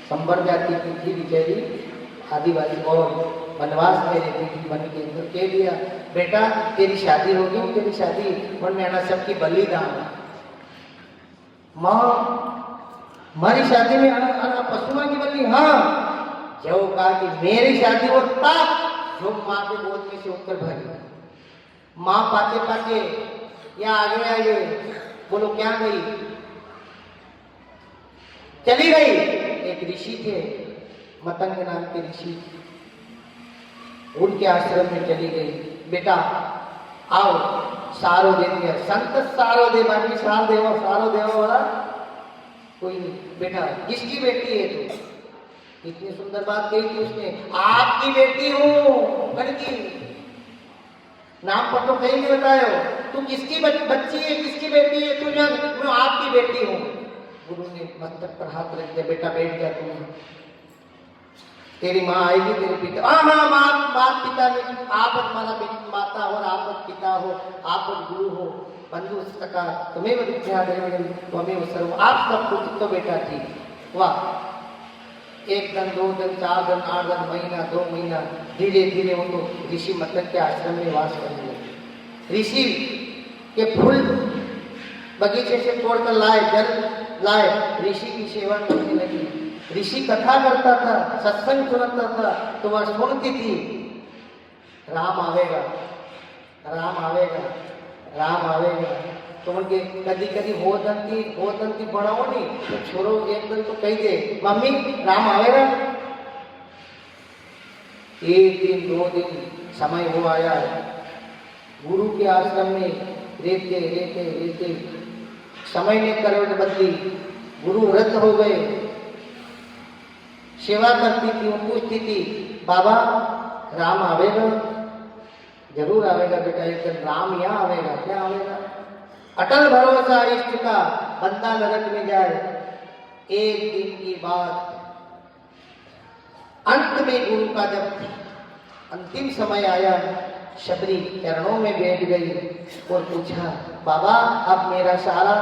A: संबर जाति की थी बेचारी, आदिवासी और वनवास मेरे दीदी बन के अंदर कह दिया, बेटा तेरी शादी होगी, तेरी शादी और मैंने सबकी बलिदान माँ हमारी शादी में आना पशुओं की बलि। हाँ जो कहा कि मेरी शादी और तब जो माँ के गोद में से उठकर भरी माँ पाते पाते या आगे आगे बोलो क्या गई, चली गई। एक ऋषि थे मतंग नाम के ऋषि, उनके आश्रम में चली गई, बेटा आओ सारो दे दिया, संत सारो दे, बाकी सार देवा सारो देवा वाला कोई नहीं। बेटा किसकी बेटी है तू? इतनी सुंदर बात कही थी उसने, आपकी बेटी हूँ लड़की, नाम पर तो कहीं नहीं बताया हो, तू किसकी बच्ची है, किसकी बेटी है? तू जान मैं आपकी बेटी हूँ। गुरु ने मस्तक पर हाथ रख दिया, बेटा बैठ जा तू, तेरी माँ आएगी, तेरे पिता हाँ माँ पिता नहीं, आप हमारा माता हो, आप पिता हो, आप गुरु हो, बंधु सका तुम्हें विद्या तुम्हें सर्व, आप सब कुछ तो बेटा थी। वाह, 1 दिन 2 दिन 4 दिन 8 दिन महीना 2 महीना धीरे धीरे वो तो ऋषि मतंग के आश्रम में वास करने लगे। ऋषि के फूल बगीचे से तोड़कर लाए, जल लाए, ऋषि की सेवा करने लगी। ऋषि कथा करता था, सत्संग सुनता था, तो वह सुनती थी राम आवेगा, राम आवेगा, राम आवेगा। तो उनके कदी कदी होती बढ़ाओ नहीं तो छोरो एक दिन तो कही दे मम्मी राम आवेगा। 1 दिन 2 दिन समय हो आया, गुरु के आश्रम में रहते रहते रहते समय ने करवट बदली, गुरु वृद्ध हो गए, सेवा करती थी, वो पूछती थी बाबा राम आवेगा? जरूर आवेगा बेटा, एक दिन राम यहाँ आवेगा। क्या आवेगा? अटल भरोसा इष्ट का, बंदा नरक में जाए। 1 दिन की बात, अंत में गुरु का जब अंतिम समय आया, शबरी चरणों में बैठ गई और पूछा बाबा अब मेरा सारा,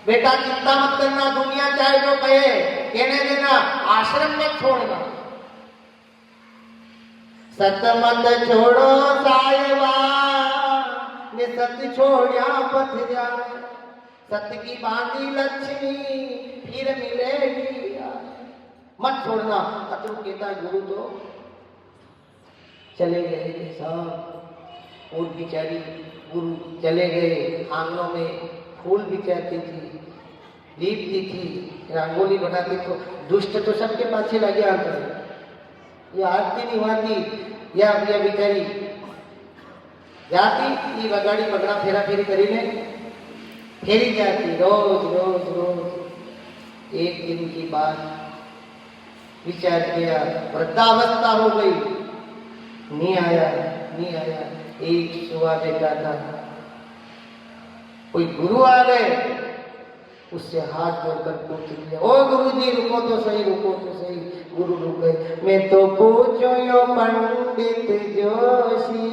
A: बेटा चिंता मत करना, दुनिया चाहे जो कहे कहने देना, आश्रम में छोड़ना, सत मत छोड़ो साहिबा ने सत्य छोड़िया पथ जाए, सत्य की बांधी लक्ष्मी फिर मिलेगी, मत छोड़ना। अतुल कहता है गुरु तो चले गए थे सब, और बिचारी गुरु चले गए, आंगनों में फूल बिछाती थी, लीपती थी, रंगोली बनाती, तो दुष्ट तो सबके पाछे लगे आते, ये आरती नहीं होती, या बिचारी जाती, ये बगाड़ी पकड़ा फेरा फेरी करीने फेरी जाती, रोज रोज रोज। 1 दिन की बात, विचार किया, वृद्धावस्था हो गई, नहीं आया। एक सुबह बेटा था, कोई गुरु आ गए, उससे हाथ जोड़कर पूछ लिया, ओ गुरु जी रुको तो सही, रुको तो सही। गुरु रुक गए, मैं तो पूछो यो पंडित जोशी,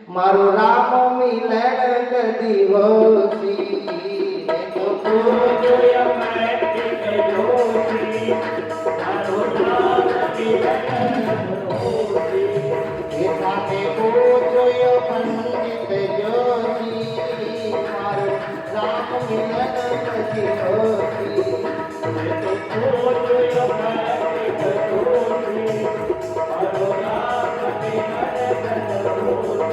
A: मारो राम मिलन कदी होसी, मैं तो पूछो यो पंडित जोशी, मारो राम मिलन होसी, ये पूछो यो पंडित जोशी, मारो राम मिलन कदी होसी, मैं तो पूछो यो पंडित जोशी, मारो राम मिलन कदी होसी।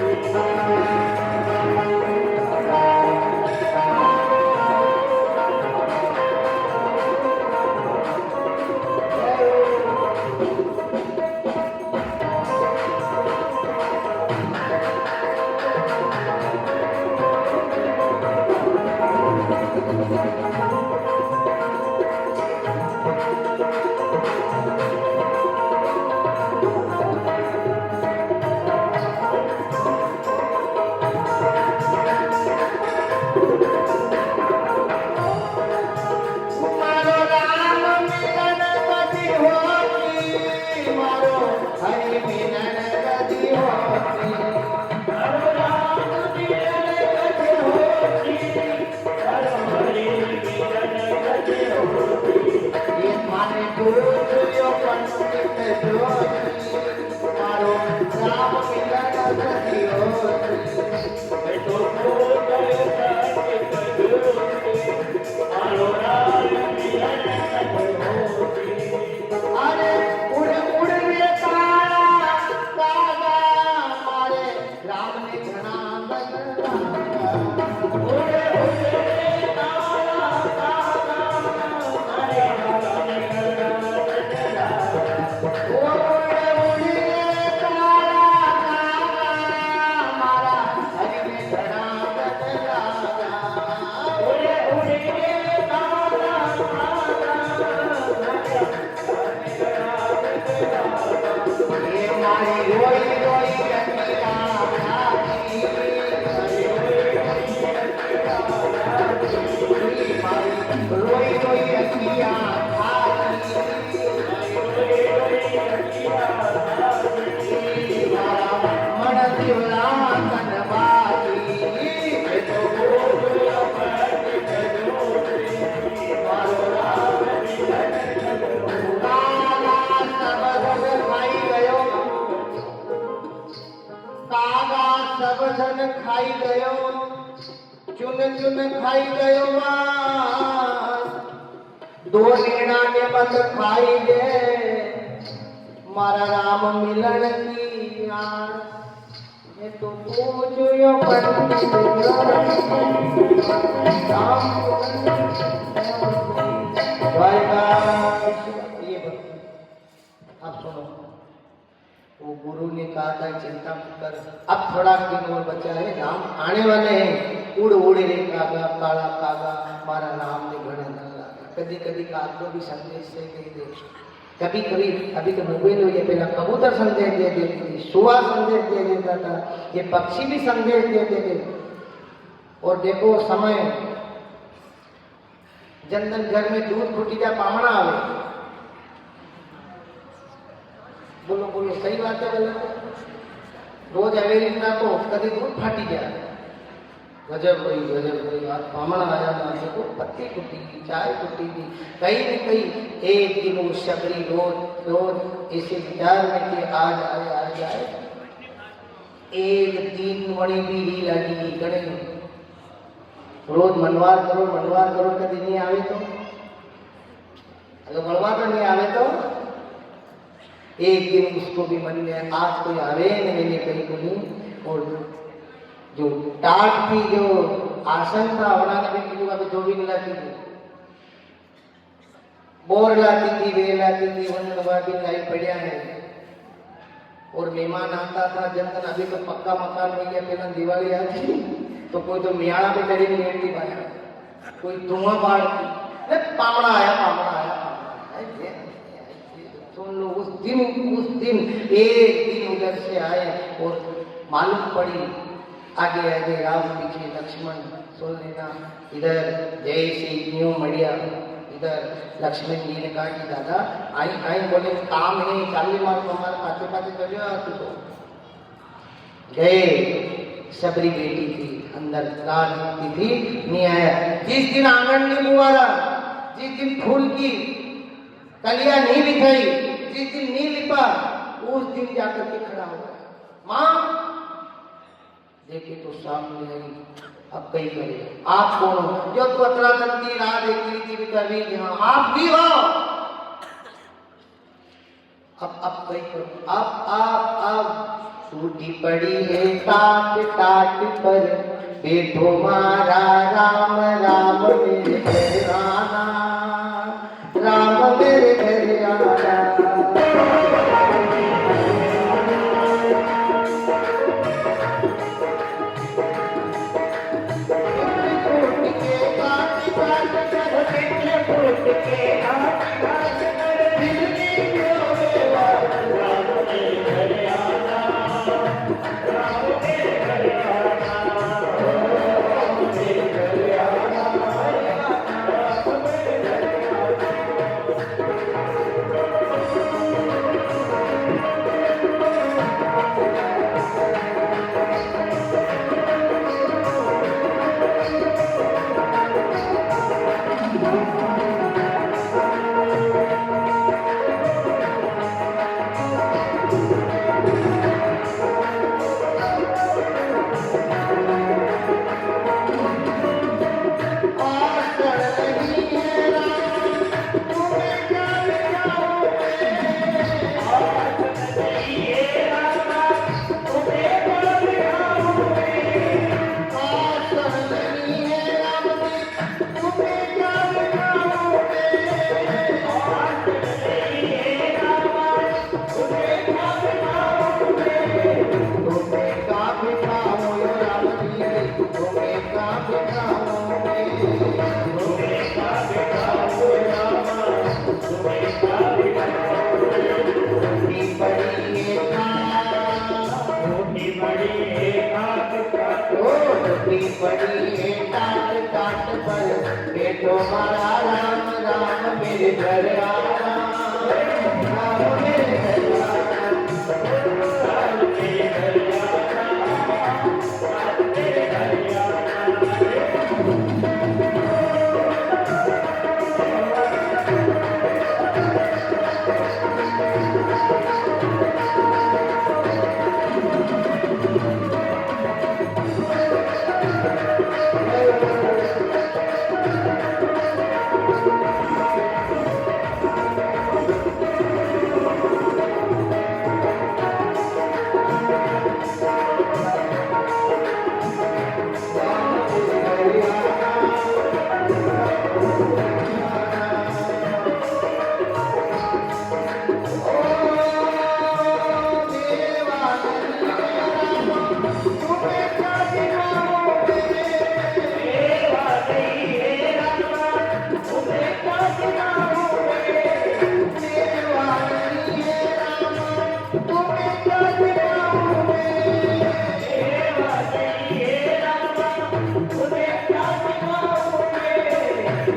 A: चुन चुन खाई गयो मांस, दो नीणा ने मत खाई दे, मारा राम मिलन की आस। ये तो पूछो यो पंडित राम ये आप सुनो, वो गुरु ने कहा था चिंता मत कर, अब थोड़ा दिन और बचा है, राम आने वाले हैं। उड़ उड़ रे कागा काला कागा, मारा नाम ने घड़े न लागा। कभी कभी कागो भी संदेश से कही दे, कभी कभी अभी तो मोबाइल हो, ये पहला कबूतर संदेश दे देती थी, सुआ संदेश दे देता था, ये पक्षी भी संदेश दे देते। और देखो समय जनधन घर में दूध फूटी जा पावना आवे, बोलो बोलो सही बात है गलत? रोज આવી રીતના તો કદી दूध फाटी जाए। गजब भाई आज पामणा आया ना, देखो पत्ती टूटी चाय टूटी थी, कहीं न कहीं एक दिन वो शबरी रोज रोज ऐसे विचार में कि आज आए एक दिन वणी भी ही लगी गणे रोज मनवार करो कभी नहीं आवे तो अगर मनवार तो नहीं आवे तो एक दिन उसको भी मन में आज कोई आवे मैंने कहीं को नहीं। और जो टाट थी, जो आसन था, उन्होंने भी कीधु अभी जो भी लाती थी, बोर लाती थी, वे लाती थी, उन्होंने भी लाई पड़िया है। और मेहमान आता था जनधन, अभी तो पक्का मकान हो गया, पहला दिवाली आती तो कोई तो मियाणा पे चढ़ी लेटी पाया, कोई धुआं बाढ़ पामड़ा आया सुन लो। उस दिन एक दिन उधर से आए और मालूम पड़ी आगे आगे राम पीछे लक्ष्मण। सुन लेना, इधर जय श्री न्यू मड़िया, इधर लक्ष्मण जी ने कहा कि दादा आई बोले काम है, चाली मार हमारे पाचे पाचे चलो तो गए। सबरी बेटी थी अंदर रात थी नहीं आया। जिस दिन आंगन नहीं बुआरा, जिस दिन फूल की कलियां नहीं बिछाई, जिस दिन नहीं लिपा, उस दिन जाकर के खड़ा हो गया। मां देखे तो सामने आई, अब कई करे आप कौन हो? जो तो अतरा तंती राह देखी थी बितावी, जहां आप भी हो। अब कई करो आप टूटी पड़ी है टाट टाट पर, बैठो मारा राम राम मेरे घर आना, राम मेरे घर आना। बैठो मारा राम राम मेरे घर आना, राम मेरे घर आना, राम मेरे घर आना, राम मेरे घर आना।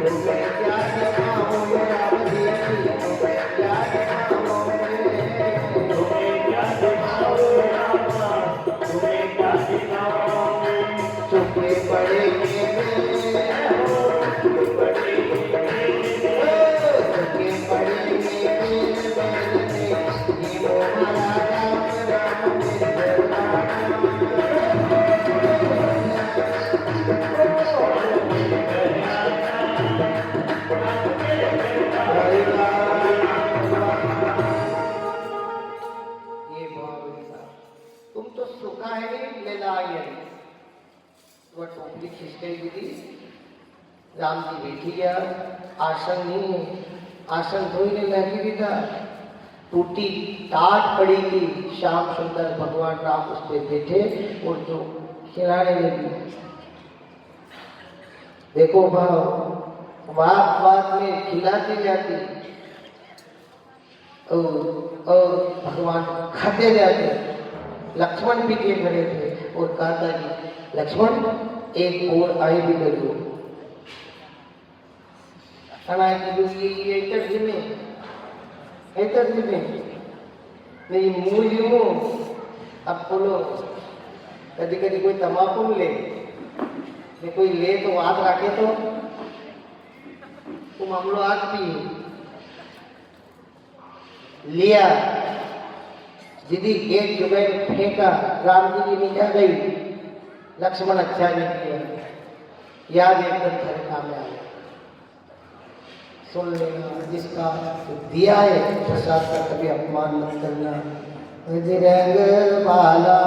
A: तुम्हें क्या दिखाऊं ये राम जी, तुम्हें क्या दिखाऊं
B: तुम्हें क्या दिखाऊं रामा, तुम्हें क्या दिखाऊं
A: चुपे पड़ेंगे
B: चुप पड़ेंगे
A: चुपे पड़ेंगे ये वो हमारा राम राम ये भाव तुम तो सुखा है नहीं लेला आई वो टोपली खींच गई दीदी राम जी बैठी गया आसन नहीं है आसन धोने लगी दीदा टूटी टाट पड़ी थी श्याम सुंदर भगवान राम उस पे बैठे और जो खिलाने लगी देखो भाव बात बात में खिलाती जाती और भगवान खाते जाते लक्ष्मण पीछे खड़े थे और कहता कि लक्ष्मण एक और आए भी करियो ये नहीं मूल यूं अब बोलो कभी कभी कोई तमाकू ले कोई ले तो हाथ रखे तो तुम हम लोग हाथ पी लिया दीदी एक जुगैर फेंका राम जी की निगाह गई लक्ष्मण अच्छा नहीं किया याद एकदम तेरे काम में आ गया सुन लेना जिसका दिया है प्रसाद का कभी अपमान मत करना रंग बाला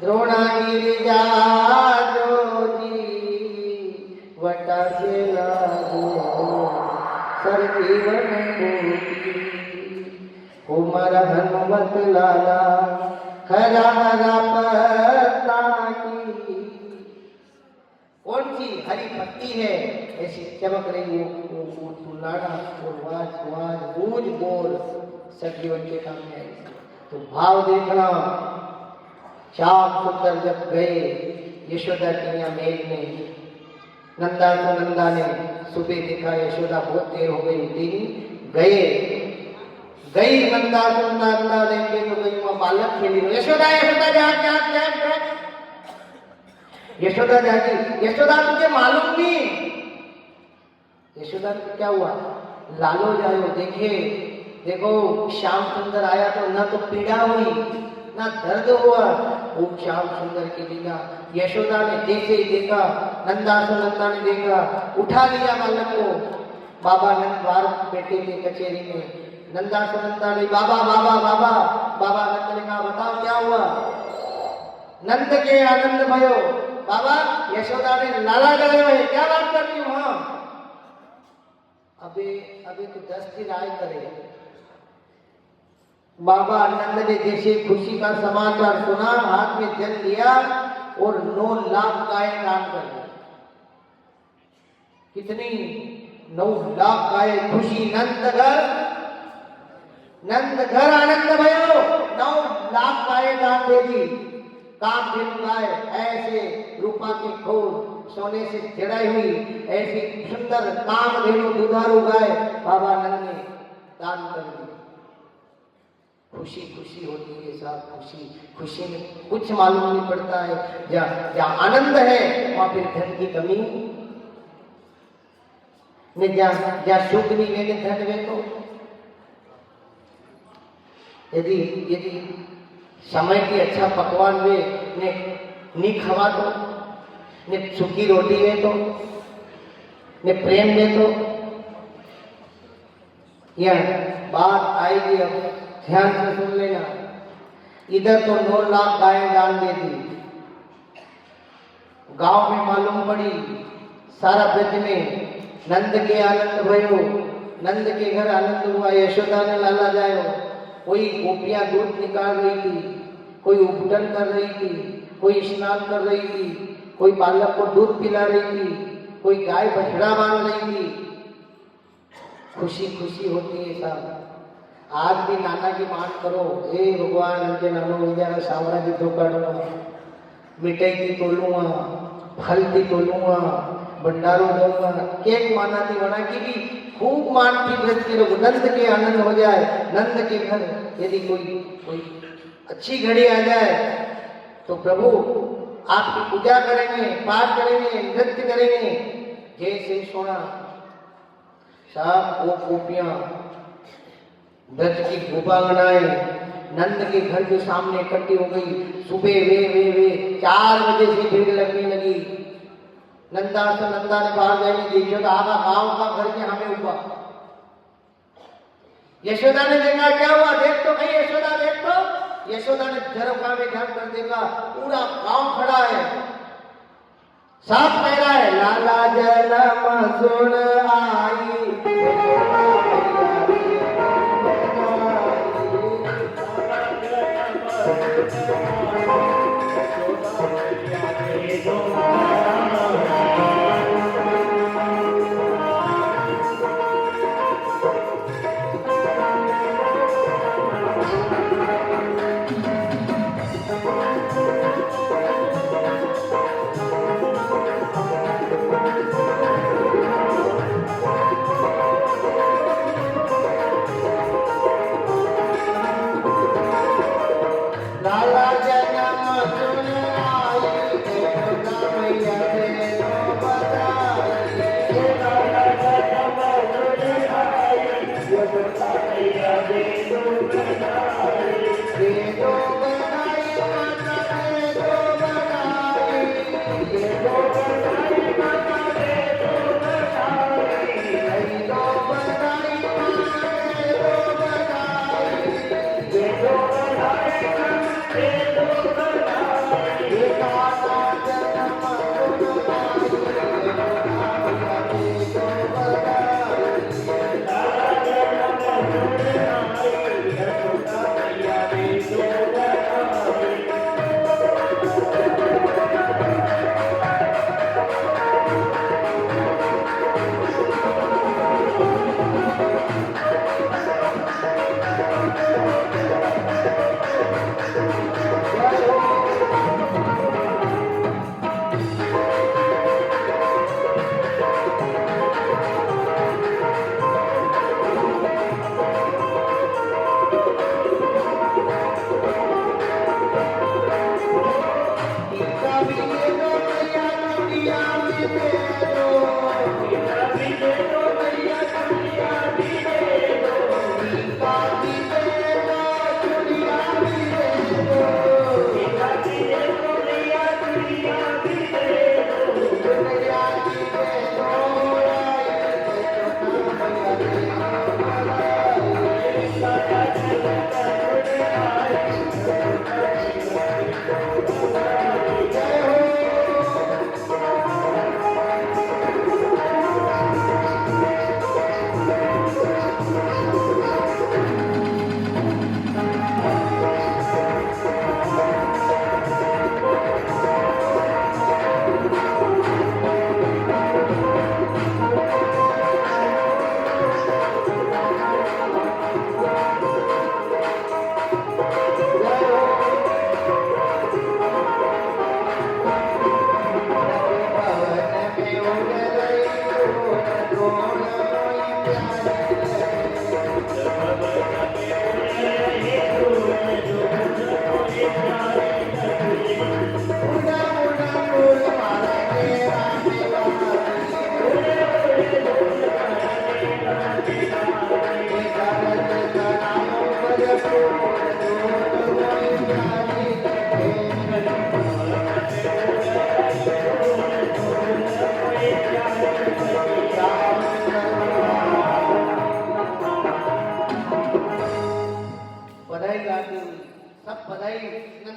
A: द्रोणागिरी जा वटा से सर जीवन कुमार हनुमत लाला हरा हरा पत्ता की कौन सी हरी पत्ती है ऐसी चमक रही वो तुलाना और वाज बूझ बोल सजीवन के काम में आई तो भाव देखना श्याम सुंदर जब गए यशोदा के यहाँ मेल में नंदा को नंदा ने सुबह देखा यशोदा बहुत देर हो गई उठी गई नंदा को नंदा देखे तो गई वहां बालक खेली यशोदा यशोदा जा यशोदा जागी यशोदा तुझे मालूम नहीं यशोदा को क्या हुआ लालो जायो देखो श्याम सुंदर आया तो ना तो पीड़ा हुई ना दर्द हुआ वो श्याम सुंदर की लीला यशोदा ने जैसे ही देखा नंदा ने देखा उठा लिया बालक को बाबा नंद बार बेटे के कचेरी में नंदा ने बाबा बाबा बाबा बाबा नंद ने कहा बताओ क्या हुआ नंद के आनंद भयो बाबा यशोदा ने लाला गए है क्या बात करती हूँ हाँ अबे तो 10 दिन आए करे बाबा नंद ने जैसे खुशी का समाचार सुना हाथ में जल लिया और 9 लाख गाय दान कर दी कितनी 9 लाख गाय खुशी नंद घर आनंद भयो 9 लाख गाय दान दे दी काम धेनु गाय ऐसे रूपा के खोर सोने से जड़ाई हुई ऐसी सुंदर काम धेनु दुधारू गाय बाबा नंद ने दान कर दी खुशी होती है साहब खुशी में कुछ मालूम नहीं पड़ता है जहाँ आनंद है वहां फिर धन की कमी ने जहाँ सुख नहीं वेगे धन वे तो यदि समय की अच्छा पकवान वे ने नी खवा तो ने सूखी रोटी वे तो ने प्रेम वे तो यह बात आएगी अब ध्यान से सुन लेना इधर तो 9 लाख गाय दान दे दी गांव में मालूम पड़ी सारा ब्रज में नंद के आनंद भयो नंद के घर आनंद हुआ यशोदा ने लाला जायो कोई गोपियां दूध निकाल रही थी कोई उपटन कर रही थी कोई स्नान कर रही थी कोई बालक को दूध पिला रही थी कोई गाय बछड़ा बांध रही थी खुशी होती है साहब आज भी नाना की मान करो हे भगवान उनके नानो विद्या सावरा की तो करूँगा मिठाई की तोलूंगा फल की तोलूंगा भंडारो दूंगा, केक माना थी बना की भी खूब मान थी व्रत के लोग नंद के आनंद हो जाए। नंद के घर यदि कोई अच्छी घड़ी आ जाए तो प्रभु आपकी पूजा करेंगे, पाठ करेंगे, नृत्य करेंगे। जैसे सोना साफ वो गोपियां ब्रज की गोपांगनाएं नंद के घर के सामने इकट्ठी हो गई। सुबह वे 4 बजे से भीड़ लगने लगी। नंदा ने बाहर जाने देखियो तो आगा गांव का घर के हमें हुआ। यशोदा ने देखा क्या हुआ, देख तो भाई यशोदा, देख तो। यशोदा ने झरोखा में ध्यान कर देखा, पूरा गांव खड़ा है, साफ कह रहा है लाला जन्म सुन आई।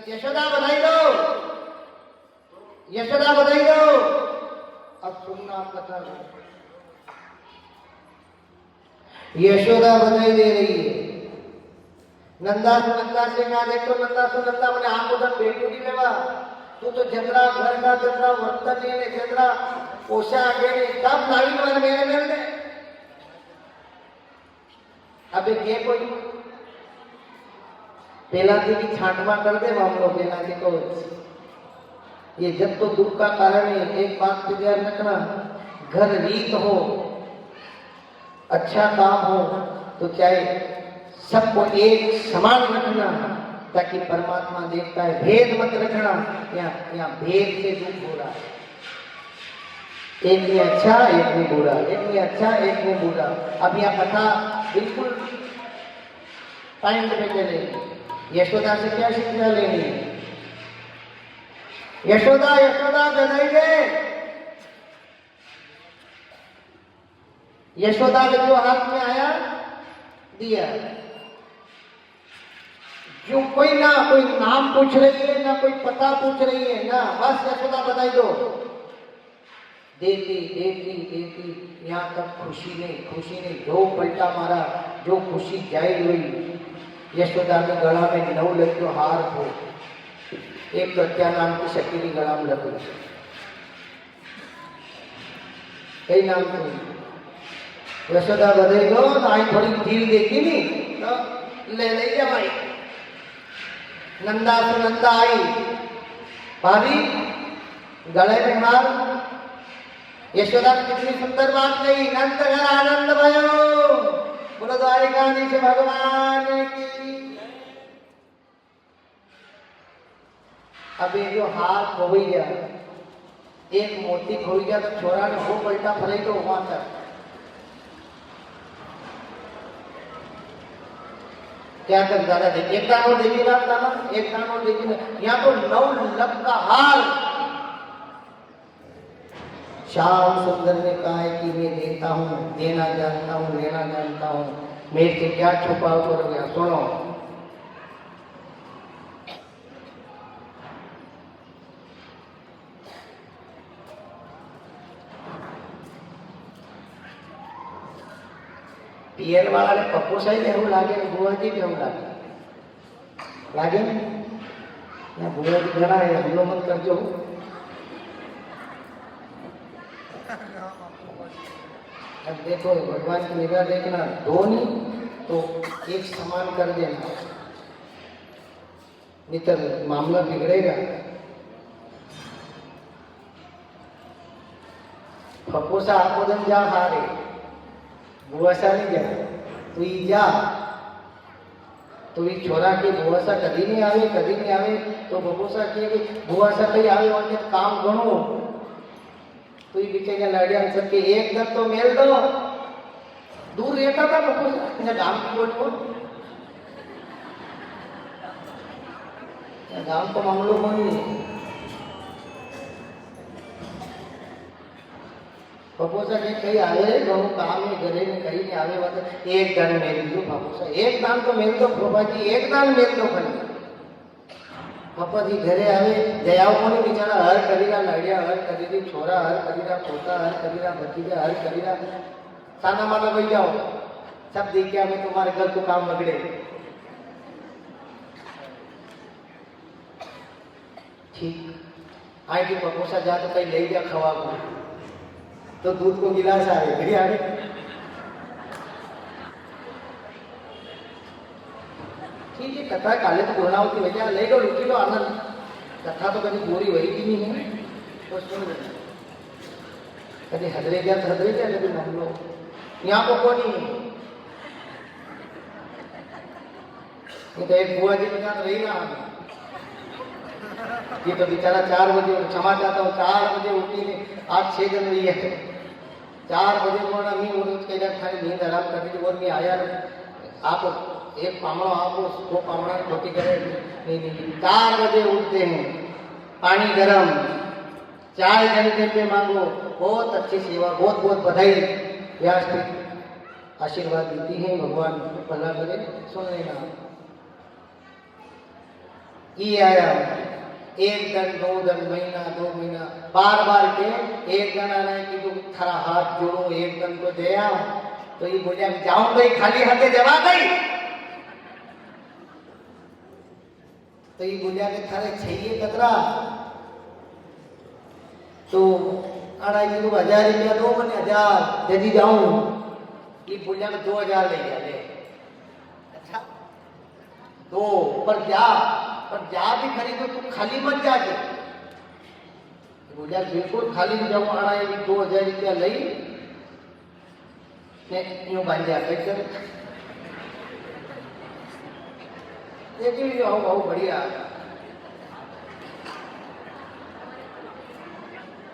A: यशोदा बधाई दो, यशोदा बधाई दो। अब सुनना कथा, यशोदा बधाई दे रही है। नंदा से कहा देखो नंदा मैंने आंखों तक बेटू नहीं लेवा, तू तो जतरा घर का जतरा वर्तन नहीं ने जतरा पोषा आगे नहीं सब लाइन में मेरे मिल दे। अबे के कोई पेला थी भी छांटवा कर दे मामलो पेला के को ये जब तो दुख का कारण है। एक बात पे ध्यान रखना, घर रीत हो, अच्छा काम हो तो चाहे सबको एक समान रखना, ताकि परमात्मा देखता है। भेद मत रखना, यहाँ भेद से दुख हो रहा है। एक में अच्छा एक में बुरा, एक में अच्छा एक में बुरा। अब यहाँ कथा बिल्कुल पॉइंट पे चलेगी। यशोदा से क्या शिक्षा लेनी है? यशोदा यशोदा गदाई गए। यशोदा ने जो हाथ में आया दिया। जो कोई ना कोई नाम पूछ रही है, ना कोई पता पूछ रही है, ना बस यशोदा बधाई दो। देती देती देती यहाँ तक खुशी नहीं, जो पलटा मारा, जो खुशी जाहिर हुई। यशोदा के गला में 9 लड़कियों हार हो, एक प्रत्या नाम की शकीली गला में लगी। कई नाम थे। यशोदा बधाई दो तो आई थोड़ी ढील देखी नहीं तो ले जा भाई। नंदा से नंदा आई, भाभी गले में हार। यशोदा ने कितनी सुंदर बात कही, नंद घर आनंद भयो, बोलो द्वारिकाधीश भगवान की। अब ये जो हार खो गया, एक मोती खो गया तो छोरा ने हो पलटा फरे तो वहां तक क्या कर दादा देखिए, एक दान और देखिए बात दाना, एक दान और देखिए। यहाँ तो 9 लाख का हार। श्याम सुंदर ने कहा है कि मैं देता हूँ, देना जानता हूँ, लेना जानता हूँ, मेरे से क्या छुपा करोगे? सुनो, पियर वाला ने पप्पू सही देहू लागे, बुआ जी देहू लागे ना। बुआ जी घना है, हमलो मत कर जो। अब देखो भगवान की निगाह देखना, दो नहीं तो एक समान कर देना, नहीं तो मामला बिगड़ेगा। फपोसा आखो दिन जा हारे, बुआसा नहीं जा, तू ही जा। तो ये छोरा की बुआसा कभी नहीं आवे तो फपोसा के बुआसा कहीं आवे और काम गणो। तो ये बीचे लड़िया सबके एक दर तो मेल दो। दूर रहता था फपोसा गांव की बोल को, गांव तो मामलो नहीं। फपोसा के कहीं आवे घणो काम है, घरे में कहीं नहीं आवे वाला एक दान मेल दो। फपोसा एक दान तो मेल दो, फपा जी एक दान मेल दो खाली। फपा जी घरे आवे जयाओ को बेचारा हर करीरा, लड़िया हर करीरी, छोरा हर करीरा, पोता हर करीरा, भतीजा हर करीरा, साना माना बन जाओ सब देख के हमें तुम्हारे घर को काम बगड़े। ठीक आई कि फपोसा जा तो कहीं ले गया खवा को, तो दूध को गिलास आए घड़ी आगे। ठीक है, कथा काले तो पूर्णावती वजह ले लो, रुकी लो आनंद। कथा तो कभी पूरी वही भी नहीं है, तो सुन लेना। कभी हदरे गया तो हदरे गया, कभी मान लो यहाँ को कौन ही नहीं। तो एक बुआ जी के साथ रही ना, ये तो बेचारा 4 बजे क्षमा चाहता हूँ, 4 बजे उठी ने, आज 6 जनवरी है, 4 बजे मोड़ा मी उठ के खाली नींद आराम कर दी। और मैं आया आप एक पामड़ो आपको 2 पामड़ा खोटी करे नहीं। 4 बजे उठते हैं, पानी गरम, चाय घंटे पे मांगो, बहुत अच्छी सेवा, बहुत बहुत बधाई। व्यासपीठ आशीर्वाद देती है, भगवान भला करे। सुन लेना, ये आया 1 दिन 2 दिन महीना 2 महीना बार बार के 1 दिन आना है कि तू थारा हाथ जोड़ो, 1 दिन को दे। तो ये बोलिया जाऊं गई खाली हाथे जवा गई, तो ये बोलिया के थारे चाहिए कतरा, तो अढ़ाई किलो 1000 रुपया दो, मैंने 1000 यदि जाऊं। ये बोलिया के 2000 ले गया ले। अच्छा 2 पर जा भी खरीदो, तू खाली मत जाके। बोलिया बिल्कुल खाली जाऊँ आना ये 2000 रुपया लई ने यूं बांधे आपे कर ये कि आओ आओ बढ़िया।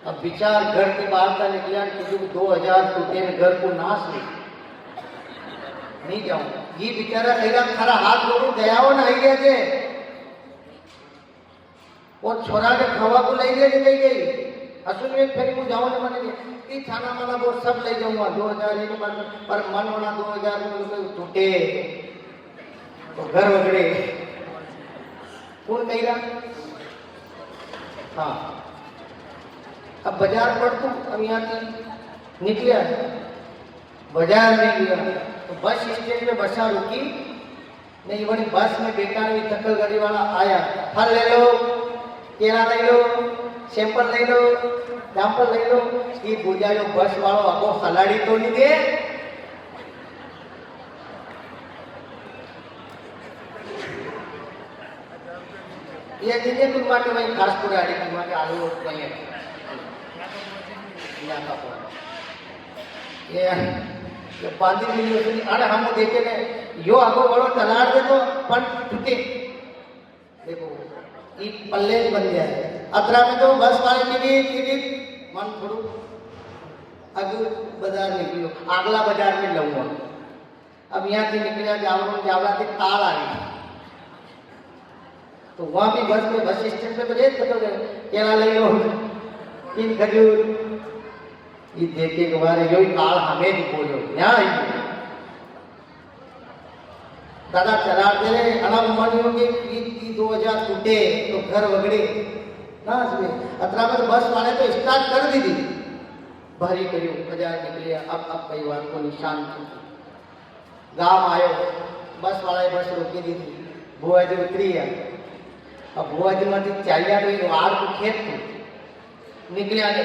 A: अब विचार घर के बाहर का निकला कि 2000 तो तेरे घर को नाश नहीं जाऊं ये बेचारा कहेगा खरा हाथ जोड़ू गया हो ना आई गया और छोरा ने खावा को लई गए कही गई असुन में फिर मैं जाऊं ने मैंने कि थाना माना वो सब ले जाऊंगा 2000 एक पर मन होना 2000 में टूटे तो घर वगड़े कौन कहेगा। हाँ अब बाजार पड़ तू अब यहाँ से निकलिया बाजार में गया तो बस स्टैंड में बसा रुकी नहीं वही बस में बेकार भी थकल गाड़ी वाला आया फल ले लो केला ले लो सैंपल ले लो सैंपल ले लो ये बुझा जो बस वालों आपको सलाड़ी तो नहीं दे ये दीजिए तुम माटे वही खास पूरे आड़ी की माटे आलू वही है यहाँ का पूरा ये बांधी मिली होती अरे हम देखे ने यो आगो बड़ो तलाड़ दे तो पण टूटे देखो ये पल्ले बन गया है अतरा में तो बस वाले टिकट मन थोड़ू अगू बाजार निकलो आगला बाजार में लऊंगा अब यहाँ से निकलिया जावड़ा से ताल आ गई तो वहां भी बस में बस स्टैंड पे तो रेत पकड़ गए केला ले लो 3 खजूर ये देखे के बारे यो काल हमें नहीं बोलो यहाँ दादा चला दे रहे अनम मन होंगे 2000 टूटे तो घर वगड़े ना इसमें अतरा में तो बस वाले तो स्टार्ट कर दी थी भारी करियो बाजार निकले अब परिवार को निशान गांव आयो बस वाला बस रोकी दी थी बुआ जी उतरी है अब बुआ जी में चालिया तो वार को खेत थी निकलिया ने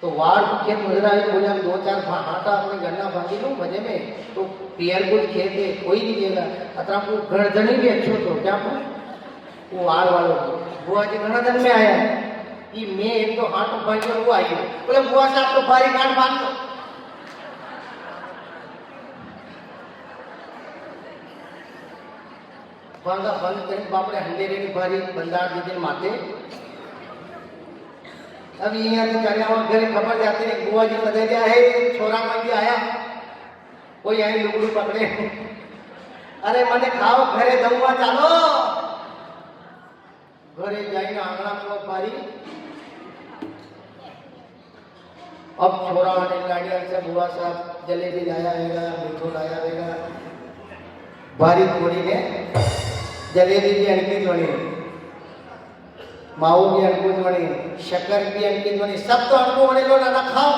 A: तो वार को खेत नजर आए तो बोला 2-4 हाथा अपने गन्ना भागी लूँ मजे में तो पियर कुछ खेत है कोई नहीं देगा अतरा को गणधनी भी अच्छो तो क्या वो वार वालों बुआ जी गणधन में आया कि मैं एक तो हाथ भाई कर वो आई बोले बुआ साहब तो भारी काट बांध दो बंद करें बापरे हंडेरे की भारी बंदार दीदी माते अब यहाँ से चले वहाँ घरे खबर जाती है बुआ जी बदल गया है छोरा मंदी आया कोई आई लुगड़ू पकड़े अरे मने खाओ घरे दऊआ चालो घरे जाए ना आंगना में पारी अब छोरा वाले गाड़िया से बुआ साहब जलेबी लाया रहेगा मीठो लाया रहेगा बारी थोड़ी ने जलेबी भी अंकित बनी माऊ भी अंकित बनी शक्कर भी अंकित बनी सब तो हमको बने लो ना खाओ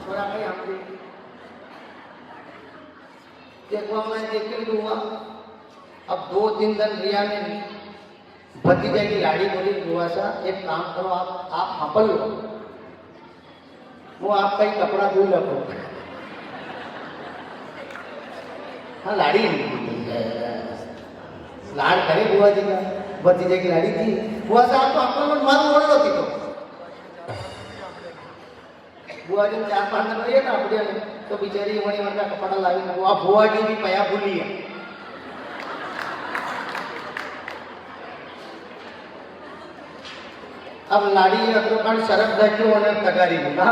A: छोरा भाई हमको देखो मैं देख के दूंगा अब 2-3 दिन रिया ने भतीजा की लाड़ी बोली बुआ सा एक काम करो आप हपल लो वो आपका ही कपड़ा धो रखो हाँ लाड़ी लाड़ करे बुआ जी का भतीजे की लाड़ी थी बुआ साहब तो आपको मन मार मोड़ लो थी तो बुआ जी 4-5 दिन रही है ना बढ़िया तो बेचारी वही उनका कपड़ा लावी ना वो बुआ जी भी पया भूली है अब लाड़ी अग्रकांड शरफ दज्जू और तगारी कहा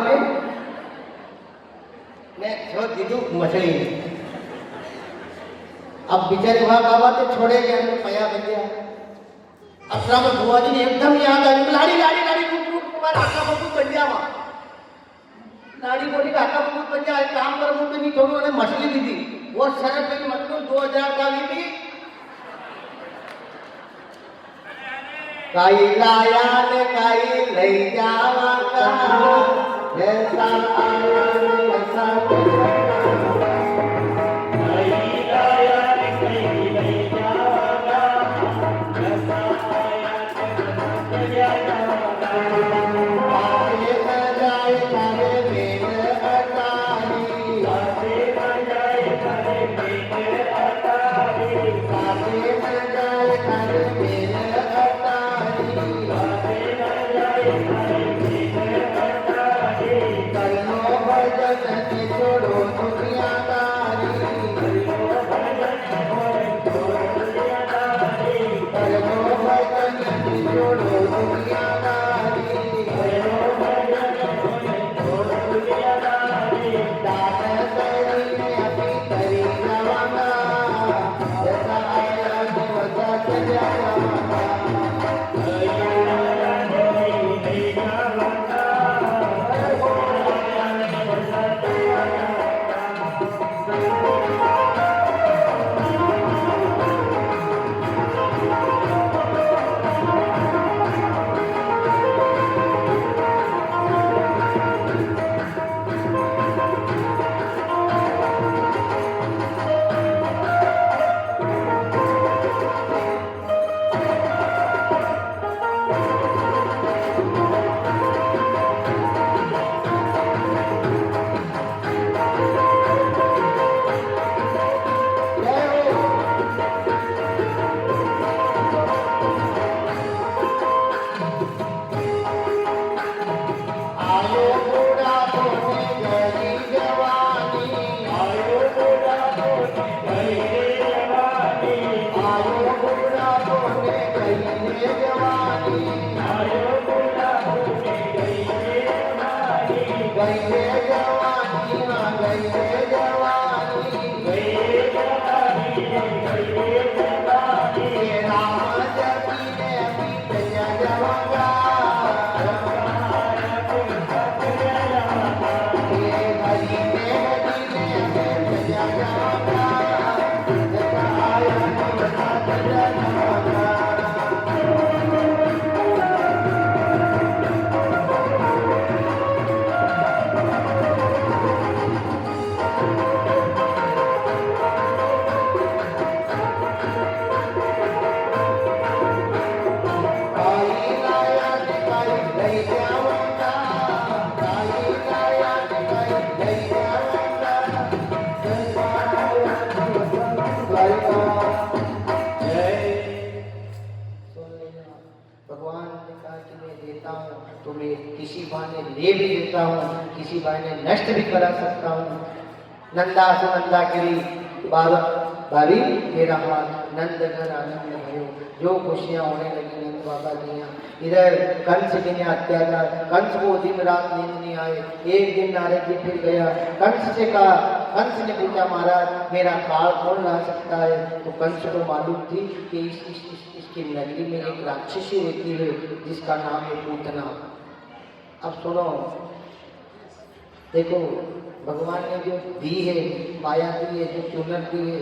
A: मैं जो दीदू मछली अब बेचारे वहां बाबा तो छोड़े गए पया बन गया अतरा में बुआ जी ने एकदम याद आई लाड़ी लाड़ी लाड़ी तुम्हारा आका बबू बन गया वहां लाड़ी बोली का आका बबू बन गया काम कर मुझे नहीं छोड़ो ने मछली दी थी वो शरफ की मतलब 2000 का भी थी काई लाया ने काई ले जावा का जैसा आया वैसा
B: काई लाया ने काई ले जावा का जैसा आया वैसा
A: आगे न जाए करे मेरे अटारी
B: आगे न जाए करे मेरे अटारी
A: आगे न जाए करे मेरे अटारी
B: आगे न जाए करे
A: रे जवानी, हाँ गई रे जवानी,
B: गई रे जवानी, गई रे जवानी,
A: ये राम जगी ने बीत गया जवाना, ये हरी ने बीत गया जवाना, जगाया नवसा जवाना। भगवान ने कहा कि मैं देता हूँ तो मैं किसी बहाने ले भी देता हूँ, किसी बहाने नष्ट भी करा सकता हूँ। नंदा सुनंदा गिरी भाभी तेरा हाथ नंद घर आनंद भयो, जो खुशियाँ होने लगी नंद बाबा की यहाँ। इधर कंस के ने अत्याचार, कंस को दिन रात नींद नहीं आए। एक दिन नारद जी फिर गया, कंस से कहा, कंस ने पूछा महाराज मेरा काल कौन ला सकता है? तो कंस को मालूम थी कि इसकी नगरी में एक राक्षसी रहती है जिसका नाम है पूतना। अब सुनो, देखो भगवान ने जो दी है, माया दी है, जो चुनर दी है,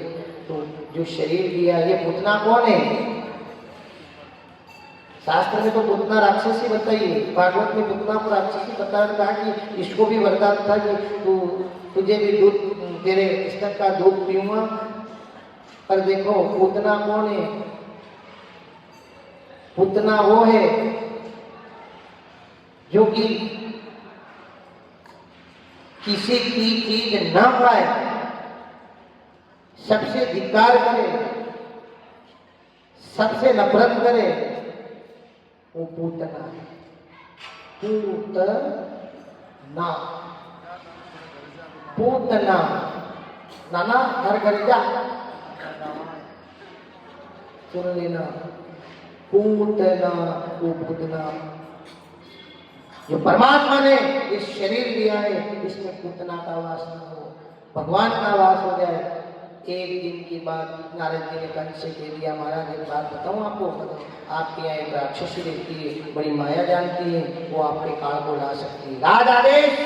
A: तो जो शरीर दिया, ये पूतना कौन है? शास्त्र में तो पूतना राक्षसी बताइए, भागवत में पूतना को राक्षसी बताया था कि इसको भी वरदान था कि तुझे भी दूध, तेरे स्तन का दूध पीऊंगा। पर देखो पूतना कौन है? पूतना वो है जो कि किसी की चीज न पाए, सबसे धिक्कार करे, सबसे नफरत करे, वो पूतना है। पूतना, पूतना, नाना घर घर जा, सुन लेना, पूतना, वो पूतना जो परमात्मा ने इस शरीर दिया है, इसमें पूतना का वास न हो, भगवान का वास हो जाए। एक दिन की बात नारद जी ने कंस से कह दिया, महाराज एक बात बताऊं आपको, आपके यहाँ एक राक्षसी रहती है, बड़ी माया जानती है, वो आपके काल को ला सकती है। राज आदेश।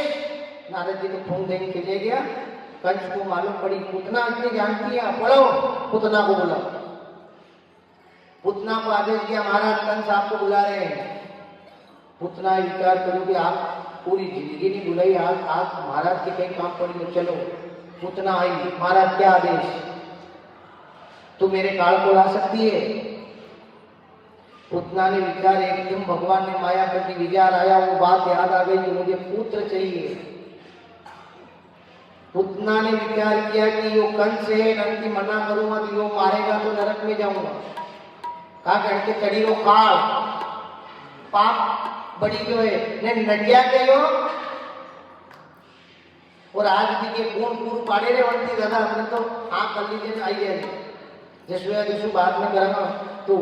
A: नारद जी को फूंक देंगे चले गया। कंस को मालूम पड़ी पूतना इतनी जानती है, पढ़ो पूतना को बुलाओ। पूतना को आदेश दिया, महाराज कंस आपको बुला रहे हैं। पूतना विचार करो कि आप पूरी जिंदगी नहीं बुलाई, आज महाराज के कहीं काम पड़ी तो चलो। पूतना आई, महाराज क्या आदेश? तू मेरे काल को ला सकती है? पूतना ने विचार, एकदम भगवान ने माया करके विचार आया, वो बात याद आ गई कि मुझे पुत्र चाहिए। पूतना ने विचार किया कि यो कंस है, नंद की मना करूंगा तो यो मारेगा तो नरक में जाऊंगा। कहा करके चढ़ी वो काल, पाप बड़ी जो है ने नटिया के यो और आज भी के कौन पूर्व पाड़े रे वंती दादा हमने तो हाँ कर लीजिए आई है जैसु बाद में करूंगा। तो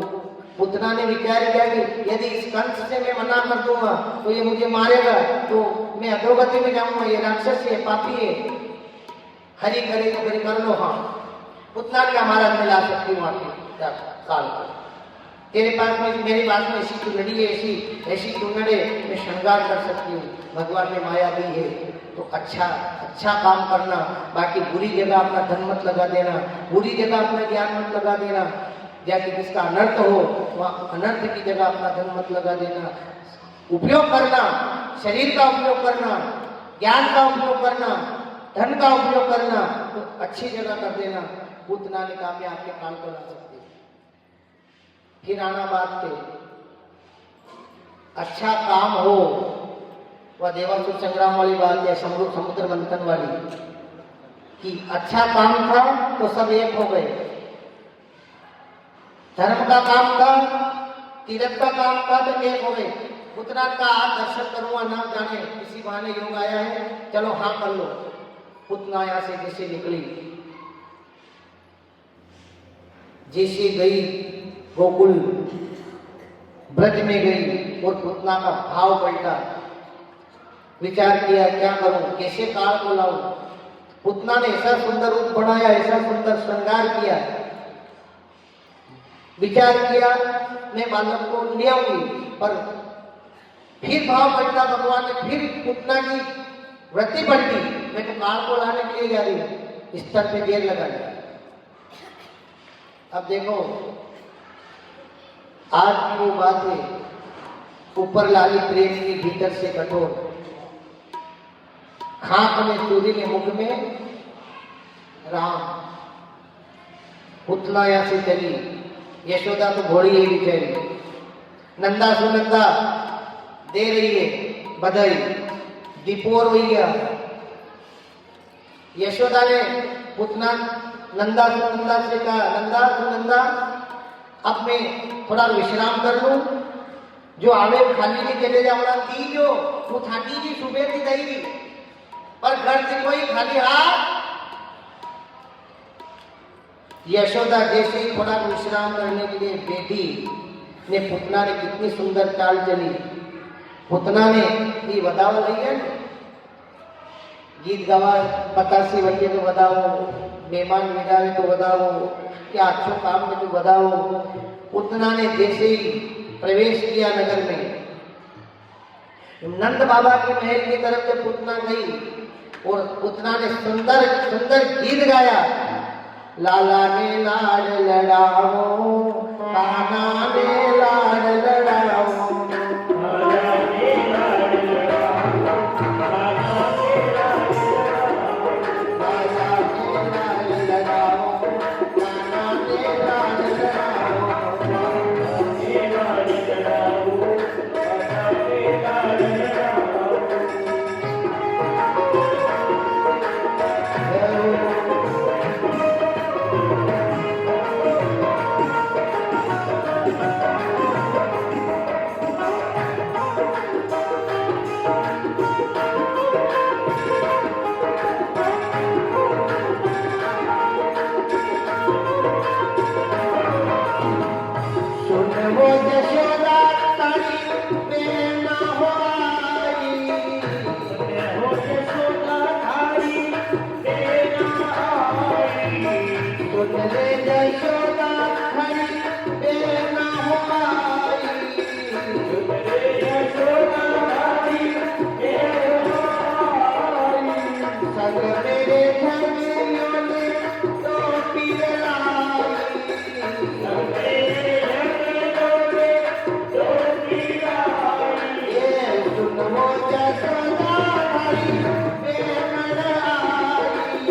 A: पूतना ने विचार किया कि यदि इस कंस से मैं मना कर दूंगा तो ये मुझे मारेगा, तो मैं अधोगति में जाऊंगा, ये राक्षस है, पापी है। हरि करे तो फिर कर लो। हाँ, पूतना क्या महाराज में ला सकती हूँ आपके काल को। तेरे पास में, मेरे पास में ऐसी चुनड़ी है, ऐसी चुनड़े मैं श्रृंगार कर सकती हूँ। भगवान ने माया दी है तो अच्छा काम करना, बाकी बुरी जगह अपना धन मत लगा देना, बुरी जगह अपना ज्ञान मत लगा देना, जाके जिसका अनर्थ हो वहाँ अनर्थ की जगह अपना धन मत लगा देना। उपयोग करना, शरीर का उपयोग करना, ज्ञान का उपयोग करना, धन का उपयोग करना, तो अच्छी जगह कर देना। पूतना ने कहा मैं आपके काल को ला सकती हूँ। फिर आना बात पे, अच्छा काम हो, वह देवासुर संग्राम वाली बात है, समुद्र मंथन वाली, कि अच्छा काम था तो सब एक हो गए। धर्म का काम था, तीर्थ का काम था तो एक हो गए। पूतना का आज दर्शन करूंगा, ना जाने किसी बहाने योग आया है, चलो हाँ कर लो। पूतना यहाँ से जैसे निकली, जैसे गई गोकुल ब्रज में गई और पूतना का भाव पलटा। विचार किया क्या करूं, कैसे काल को लाऊं। पुतना ने ऐसा सुंदर रूप बनाया, ऐसा सुंदर श्रृंगार किया। विचार किया मैं बालक को ले आऊंगी, पर फिर भाव पलटा भगवान ने, फिर पुतना की वृत्ति पलटी, मैं तो काल को लाने के लिए जा रही हूं, इस स्तर पे देर लगा दिया। अब देखो आज की वो बात है, ऊपर लाली प्रेम की भीतर से कठोर, खाक में सूर्य मुख में राम। पुतना यहां से चली, यशोदा तो घोड़ी है बेचारी, नंदा सुनंदा दे रही है बधाई, दीपोर हो गया। यशोदा ने पुतना नंदा सुनंदा से कहा, नंदा सुनंदा अब मैं थोड़ा विश्राम कर लूं, जो आवे खाली नहीं चले जावड़ा ती जो वो थाकी जी सुबह थी गई पर घर से कोई खाली हाथ। यशोदा जैसे ही थोड़ा विश्राम करने के लिए बैठी ने पुतना ने कितनी सुंदर चाल चली। पुतना ने ये बताओ भैया गीत गावा पतासी बजे तो बताओ, मेहमान विदावे तो बताओ, क्या अच्छो काम में तो बताओ। पुतना ने जैसे ही प्रवेश किया नगर में, नंद बाबा के महल की तरफ जब पुतना गई और पुतना ने सुंदर सुंदर गीत गाया, लाला ने लाड लड़ाओ, कान्हा ने लाड लड़ाओ,
B: लाला ने लाड लड़ाओ, कान्हा ने लाड लड़ाओ,
A: लाला ने लाड लड़ाओ, कान्हा ने लाड लड़ाओ,
B: लाला ने लाड लड़ाओ, कान्हा ने लाड लड़ाओ।
A: सुन वो यशोदा तारी प्रेम हो आई,
B: हो यशोदा थारी देना आई,
A: सुन ले यशोदा तारी प्रेम हो आई,
B: रे यशोदा थारी देना आई,
A: संग मेरे धनियों ने टोपी लाई,
B: मेरे जगतों में टोपी आई,
A: ये सुन वो यशोदा तारी प्रेम आई,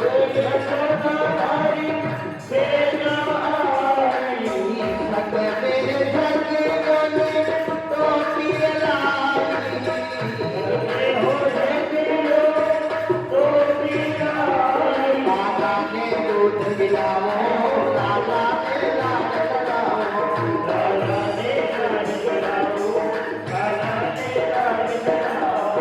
B: रे यशोदा थारी देना आई,
A: संग मेरे धनियों ने टोपी लाई,
B: हो जगतों टोपी आई,
A: लाला ने दूध पिलाओ, लाला ने लाड लगाओ,
B: लाला ने लाड लड़ाओ, कान्हा ने लाड लड़ाओ।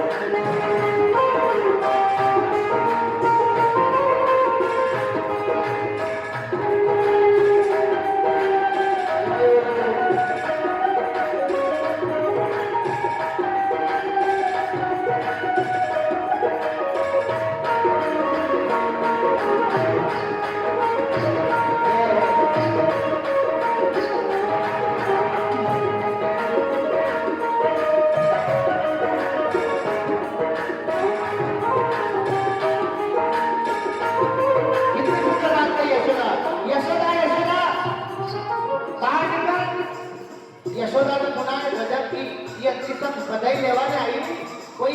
A: कितनी सुंदर बात है यशोदा, यशोदा यशोदा बाहर निकल। यशोदा ने सुना है गजब की ये अच्छी सब बधाई लेवाने आई हुई, कोई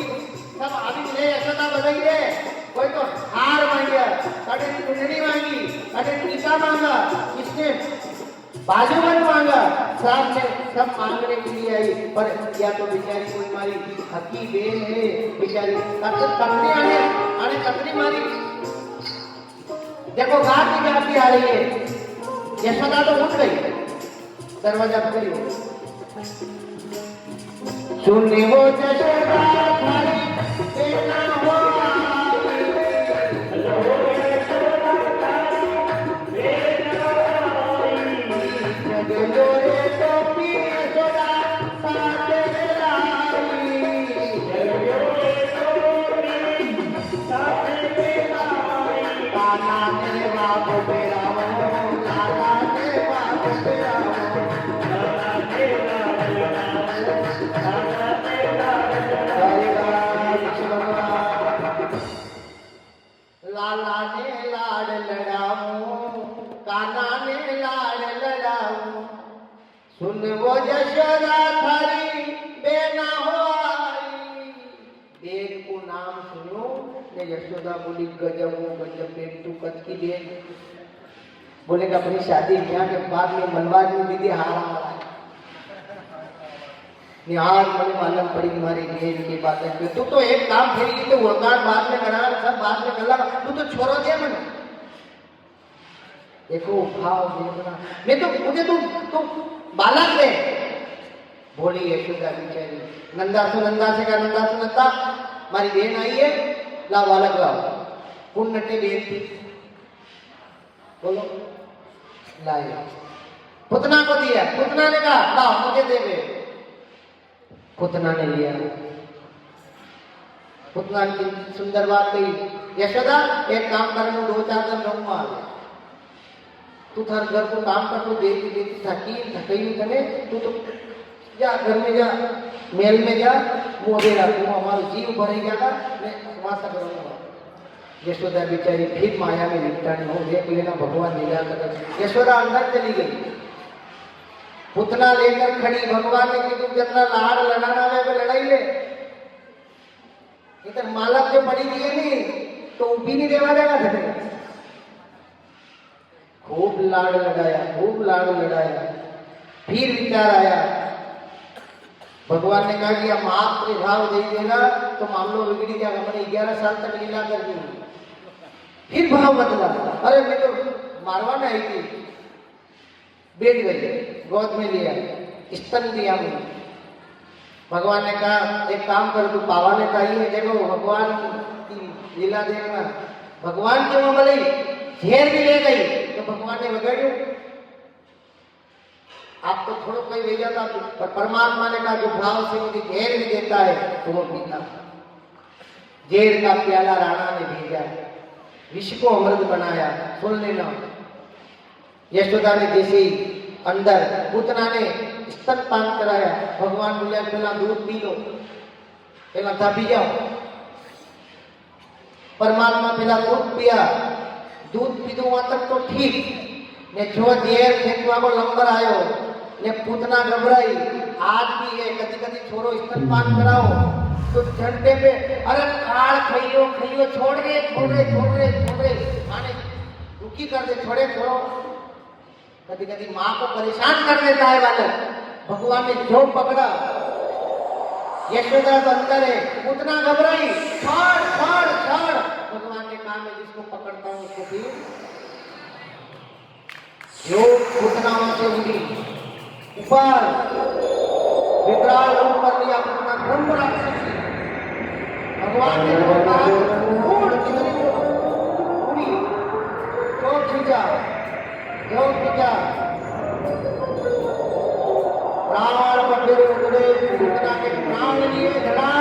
A: सब आदमी ले यशोदा बधाई दे, कोई तो हार मांगा, कटे चुनरी मांगी, कटे टीका मांगा, किसने बाजूबंद मांगा, सब ने सब मांगने के लिए आई। पर या तो बेचारी कोई मारी हकी बेन है बेचारी, कतरी आने आने कतरी मारी। देखो गाती गाती आ रही है, यशोदा तो उठ गई, दरवाजा खोलियो। सुने वो यशोदा थारी देना हो आई,
B: हो यशोदा थारी देना आई,
A: जगलो रे टोपी यशोदा साथे लाई, ने यशोदा बोली गजब वो गजब बेट तू कद की दे बोले कि अपनी शादी ब्याह के बाद में मनवा नहीं दीदी हारा वाला निहार मुझे मालूम पड़ी तुम्हारी बहन की बातें तू तो एक काम फिर तो वरदान बाद में करा सब बाद में कर तू तो छोड़ो दे मन देखो भाव देखना मैं तो मुझे तू बालक दे बोली यशोदा बेचारी नंदा से का नंदा से नंदा हमारी बहन आई है ला बालक लाओ कौन नटे बहन थी बोलो लाए पुतना को दिया पुतना ने कहा लाओ मुझे दे दे पुतना ने लिया पुतना की सुंदर बात कही यशोदा एक काम कर मैं 2-4 दिन रहूंगा तू थार घर को काम कर तो देती देती थकी थकई कने तू तो जा घर में जा मेल में जा मोदे रखू हमारा जीव भरेगा ना मैं वासा करूंगा यशोदा बेचारी फिर माया में लिपटानी हो देख लेना भगवान लीला कर यशोदा अंदर चली गई पुतना लेकर खड़ी भगवान ने कि तुम जितना लाड़ लड़ाना है वो लड़ाई ले इधर माला पे पड़ी हुई है नहीं तो भी नहीं देवा देगा धने खूब लाड़ लड़ाया फिर विचार आया भगवान ने कहा कि अब मात्र भाव दे देगा तो मामलो बिगड़ी जाएगा मैंने 11 साल तक लीला कर दी फिर भाव बदला अरे मैं तो मारवा में आई थी बैठ गई गोद में लिया स्तन दिया मुझे भगवान ने कहा एक काम कर तू पावा लेता ही है देखो भगवान की लीला देखना भगवान की वो बोली घेर भी ले गई तो भगवान ने बगाड़ू आप तो थोड़ा कोई भेजा था पर परमात्मा ने कहा जो भाव से मुझे घेर भी देता है तो वो पीता जेर का प्याला राणा ने भेजा विष को अमृत बनाया सुन लेना यशोदा ने जैसे अंदर पुतना ने स्तनपान कराया भगवान बोले पहला दूध पी लो पहला था पी जाओ परमात्मा पहला दूध पिया दूध पीधुआ तक तो ठीक ने जो जेर फेंकवा को नंबर आयो ने पुतना घबराई आज भी है कभी कभी छोरो स्तनपान कराओ तो झंडे पे अरे काल खइयो छोड़ रहे माने दुखी कर दे छोड़ो कभी कभी माँ को परेशान कर देता है बालक भगवान ने जो पकड़ा यशोदा तो अंदर है पुतना घबराई छोड़ भगवान ने कहा मैं जिसको पकड़ता हूँ उसको फिर जो पुतना से उड़ी ऊपर विकराल रूप कर लिया पुतना ब्रह्म राक्षसी भगवान ने उड़ कितनी उड़ी जो खींचा प्राण पकड़े उड़े पुतना के प्राण लिए धड़ा